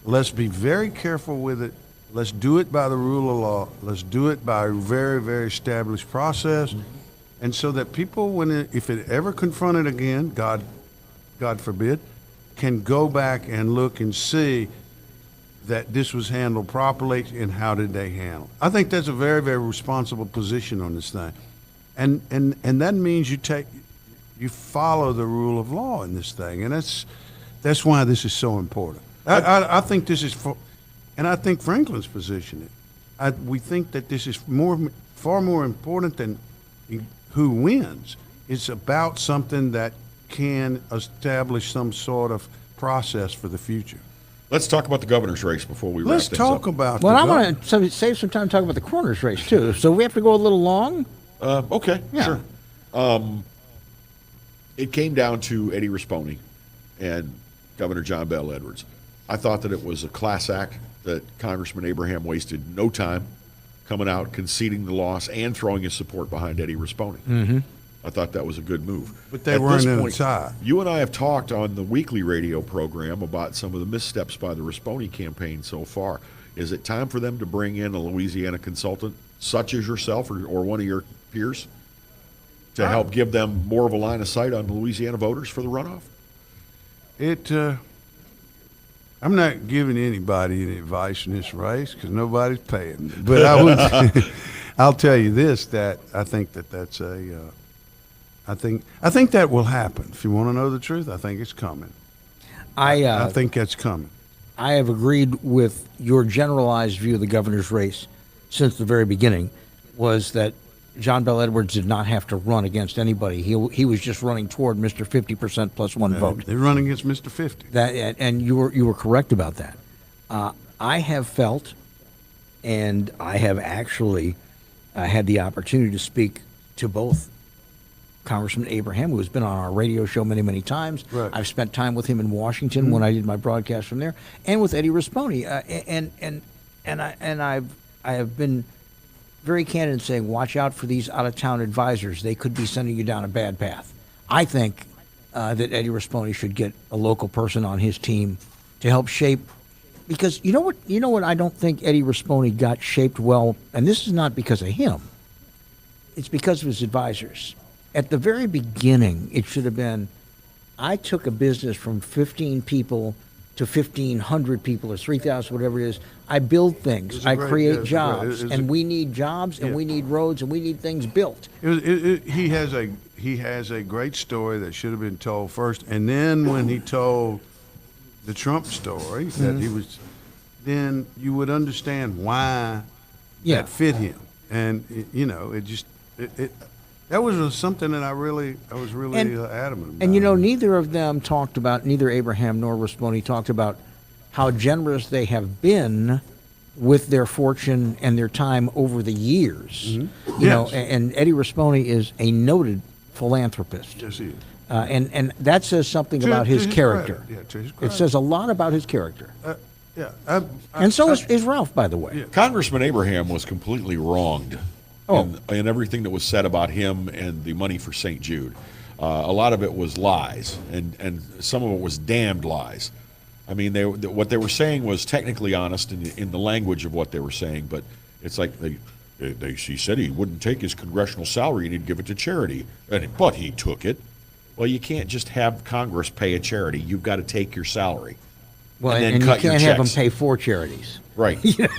Let's be very careful with it. Let's do it by the rule of law. Let's do it by a very, very established process. And so that people, if it ever confronted again, God forbid, can go back and look and see that this was handled properly, and how did they handle? I think that's a very, very responsible position on this thing, and that means you follow the rule of law in this thing, and that's why this is so important. I think this is and I think Franklin's position. We think that this is far more important than who wins. It's about something that can establish some sort of process for the future. Let's talk about the governor's race before we wrap Let's things talk up. about. Well, I want to save some time to talk about the coroner's race too. So we have to go a little long. Okay, Yeah. sure. It came down to Eddie Rispone and Governor John Bell Edwards. I thought that it was a class act that Congressman Abraham wasted no time coming out, conceding the loss, and throwing his support behind Eddie Rispone. Mm-hmm. I thought that was a good move. But they At weren't this in point, the tie. You and I have talked on the weekly radio program about some of the missteps by the Rispone campaign so far. Is it time for them to bring in a Louisiana consultant, such as yourself or one of your peers, to help give them more of a line of sight on Louisiana voters for the runoff? I'm not giving anybody any advice in this race because nobody's paying me. But I would, I'll tell you this: that I think that's I think that will happen. If you want to know the truth, I think it's coming. I think that's coming. I have agreed with your generalized view of the governor's race since the very beginning, was that John Bell Edwards did not have to run against anybody. He was just running toward Mr. 50% plus one vote. They're running against Mr. 50. And you were correct about that. I have felt, and I have actually had the opportunity to speak to both Congressman Abraham, who has been on our radio show many, many times. Right. I've spent time with him in Washington when I did my broadcast from there, and with Eddie Rispone. I have been very candid in saying, watch out for these out-of-town advisors. They could be sending you down a bad path. I think that Eddie Rispone should get a local person on his team to help shape, because you know what I don't think Eddie Rispone got shaped well, and this is not because of him. It's because of his advisors. At the very beginning, it should have been, I took a business from 15 people to 1,500 people or 3,000, whatever it is. I build things. I create jobs, and we need jobs, and we need roads, and we need things built. He has a great story that should have been told first, and then when he told the Trump story that he was, then you would understand why that fit him, and that was something that I was really adamant about. And neither of them talked about, neither Abraham nor Rispone talked about how generous they have been with their fortune and their time over the years. Mm-hmm. You know, and Eddie Rispone is a noted philanthropist. Yes, he is. And that says something about his character. Yeah, to his It credit. says a lot about his character. Yeah, And so is Ralph, by the way. Congressman Abraham was completely wronged Oh. in everything that was said about him and the money for St. Jude. A lot of it was lies, and some of it was damned lies. I mean, what they were saying was technically honest in the language of what they were saying, but it's like he said he wouldn't take his congressional salary and he'd give it to charity, but he took it. Well, you can't just have Congress pay a charity. You've got to take your salary. Well, and then and you cut your can't have them checks. pay for charities. Right.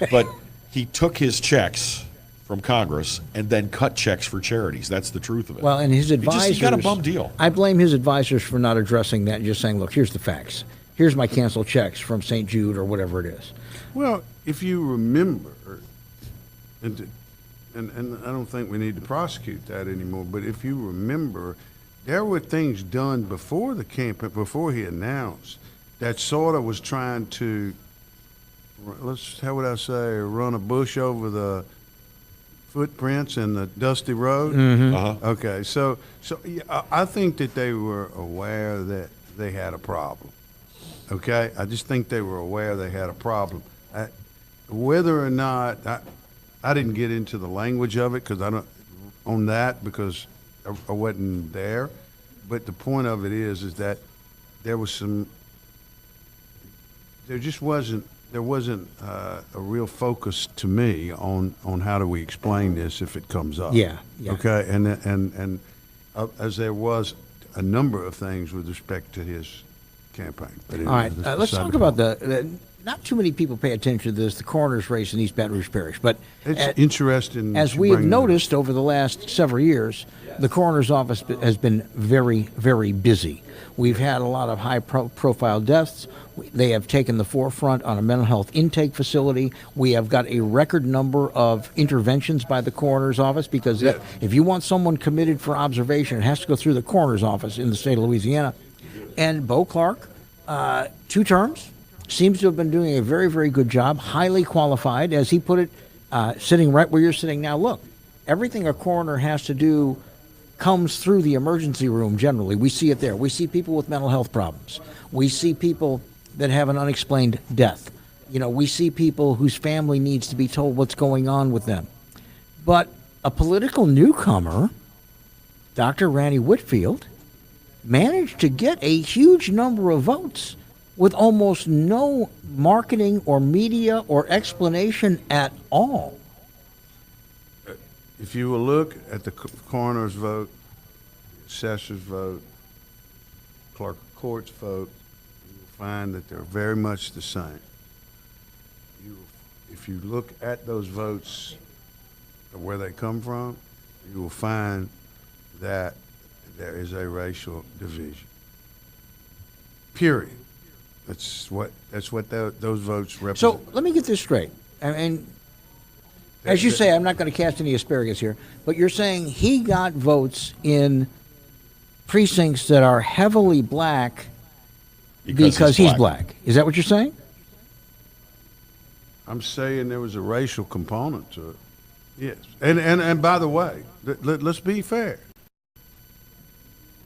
But he took his checks from Congress and then cut checks for charities. That's the truth of it. Well, and his advisors. He got a bum deal. I blame his advisors for not addressing that and just saying, look, here's the facts. Here's my canceled checks from St. Jude or whatever it is. Well, if you remember, and I don't think we need to prosecute that anymore, but if you remember, there were things done before the campaign, before he announced, that sort of was trying to, how would I say, run a bush over the footprints in the dusty road. Mm-hmm. Uh-huh. Okay, so yeah, I think that they were aware that they had a problem. Okay, I just think they were aware they had a problem. Whether or not I didn't get into the language of it because because I wasn't there. But the point of it is that there wasn't a real focus to me on how do we explain this if it comes up. Yeah. Okay, and as there was a number of things with respect to his campaign. But All right, let's talk about not too many people pay attention to this, the coroner's race in East Baton Rouge Parish. But It's interesting. as you we have bring that up. noticed over the last several years, the coroner's office has been very, very busy. We've had a lot of high-profile deaths. They have taken the forefront on a mental health intake facility. We have got a record number of interventions by the coroner's office because if you want someone committed for observation, it has to go through the coroner's office in the state of Louisiana. And Bo Clark, 2 terms, seems to have been doing a very, very good job, highly qualified, as he put it, sitting right where you're sitting now. Look, everything a coroner has to do comes through the emergency room generally. We see it there. We see people with mental health problems. We see people that have an unexplained death. We see people whose family needs to be told what's going on with them. But a political newcomer, Dr. Randy Whitfield, managed to get a huge number of votes with almost no marketing or media or explanation at all. If you will look at the coroner's vote, the assessor's vote, clerk of court's vote, you will find that they're very much the same. If you look at those votes, where they come from, you will find that there is a racial division. Period. That's what those votes represent. So let me get this straight. And as you say, I'm not going to cast any asparagus here, but you're saying he got votes in precincts that are heavily black because he's black. Is that what you're saying? I'm saying there was a racial component to it. Yes. And by the way, let's be fair.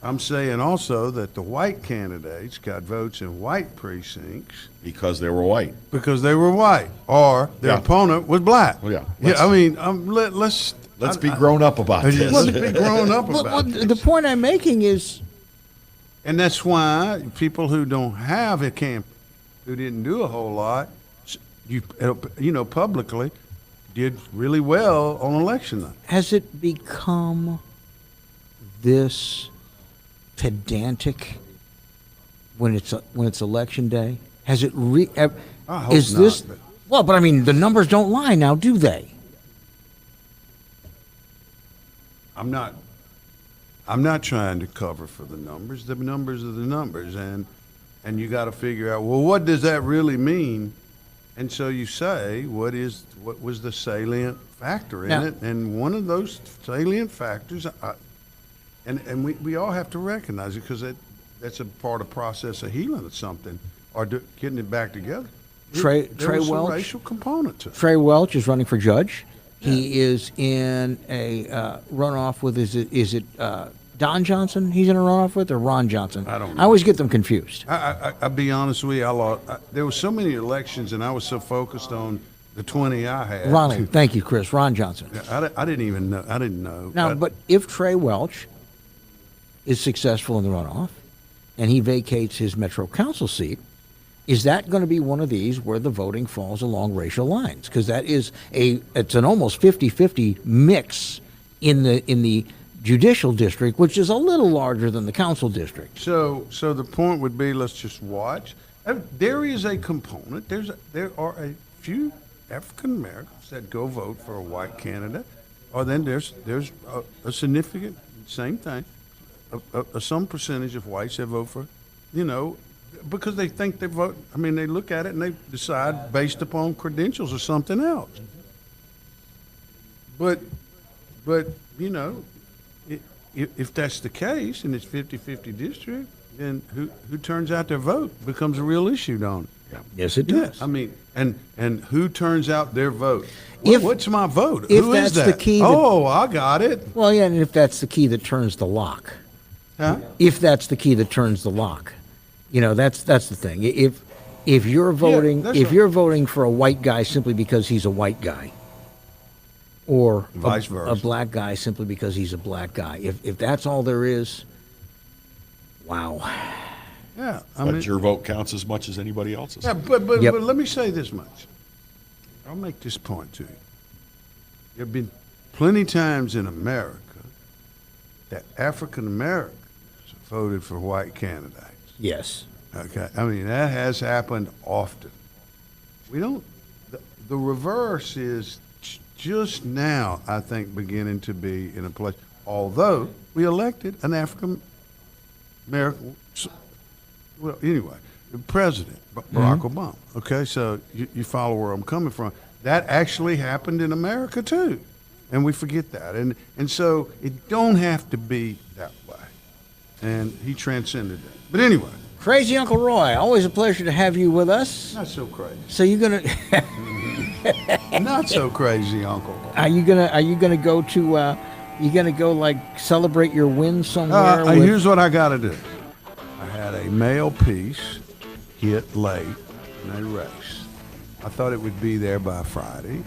I'm saying also that the white candidates got votes in white precincts Because they were white. because they were white, or their opponent was black. Well, yeah. Yeah. I mean, let's Be grown up about this. let's be grown up Well, about this. the point I'm making is And that's why people who don't have a camp, who didn't do a whole lot, publicly, did really well on election night. has it become this pedantic when it's election day? Has it I hope is this not, but- well? But I mean, the numbers don't lie now, do they? I'm not trying to cover for the numbers. The numbers are the numbers, and you got to figure out, well, what does that really mean? And so you say, what was the salient factor in Now- it? And one of those salient factors, and we all have to recognize it because that's a part of process of healing of something or getting it back together. Trey There was Welch? a racial component to it. Trey Welch is running for judge. He is in a runoff with is it Don Johnson? He's in a runoff with or Ron Johnson? I don't know. I always get them confused. I'll be honest with you. There were so many elections, and I was so focused on the 20 I had. Ronald, thank you, Chris. Ron Johnson. I didn't even know. I didn't know. Now, but if Trey Welch is successful in the runoff and he vacates his Metro Council seat, is that going to be one of these where the voting falls along racial lines? Because it's an almost 50-50 mix in the judicial district, which is a little larger than the council district. So the point would be, let's just watch. There is a component. There are a few African Americans that go vote for a white candidate, or then there's a significant same thing. Some percentage of whites that vote for, because they think they vote. I mean, they look at it and they decide based upon credentials or something else. But if that's the case and it's 50-50 district, then who turns out their vote becomes a real issue, don't it? Yes, it does. I mean, and who turns out their vote? If- What's my vote? if Who is that's the that? key that- Oh, I got it. Well, yeah, and if that's the key that turns the lock. Huh? If that's the key that turns the lock, that's the thing. If you're voting that's if right. you're voting for a white guy simply because he's a white guy, or Vice a versa. black guy simply because he's a black guy, if that's all there is, wow. Yeah, But your vote counts as much as anybody else's. yeah, but Yep. let me say this much. I'll make this point to you. There have been plenty times in America that African Americans voted for white candidates. Yes. Okay, I mean that has happened often. We don't. The reverse is just now, I think, beginning to be in a place. Although we elected an African American, well, anyway, the president, Barack Obama. Okay, so you follow where I'm coming from. That actually happened in America too, and we forget that. And so it don't have to be that way. And he transcended that. But anyway. Crazy Uncle Roy, always a pleasure to have you with us. Not so crazy. So you're gonna Not so crazy, Uncle. are you gonna go to you gonna go like celebrate your win somewhere? with- Here's what I got to do. I had a male piece hit late in a race. I thought it would be there by Friday.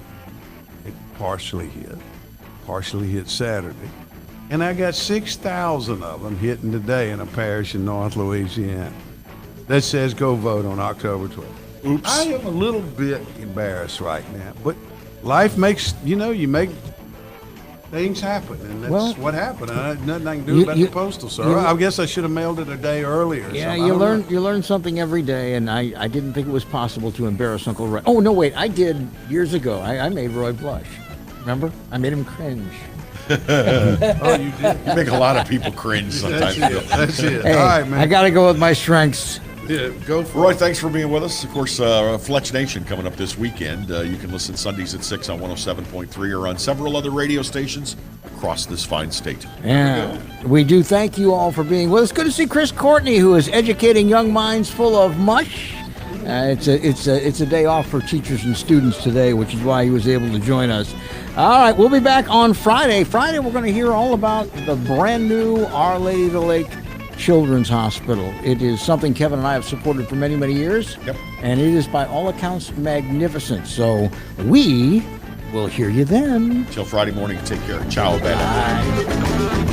It partially hit Saturday. And I got 6,000 of them hitting today in a parish in North Louisiana that says go vote on October 12th. Oops. I am a little bit embarrassed right now, but life makes, you make things happen, and that's Well, what happened. And I had nothing I can do you- about you- the postal you- service. I guess I should have mailed it a day earlier. Yeah, something. I you don't know. learn something every day, and I didn't think it was possible to embarrass Uncle Roy. Oh no, wait, I did years ago. I made Roy blush. Remember? I made him cringe. Oh, you did? You make a lot of people cringe sometimes. That's it. That's it. Hey, All right, man. I got to go with my strengths. Yeah, go for Roy, it. thanks for being with us. Of course, Fletch Nation coming up this weekend. You can listen Sundays at 6 on 107.3 or on several other radio stations across this fine state. Yeah, we do thank you all for being with us. Good to see Chris Courtney, who is educating young minds full of mush. It's a day off for teachers and students today, which is why he was able to join us. All right, we'll be back on Friday. Friday, we're going to hear all about the brand new Our Lady of the Lake Children's Hospital. It is something Kevin and I have supported for many, many years. Yep. And it is by all accounts magnificent. So we will hear you then. Till Friday morning, take care. Ciao, bella. Bye.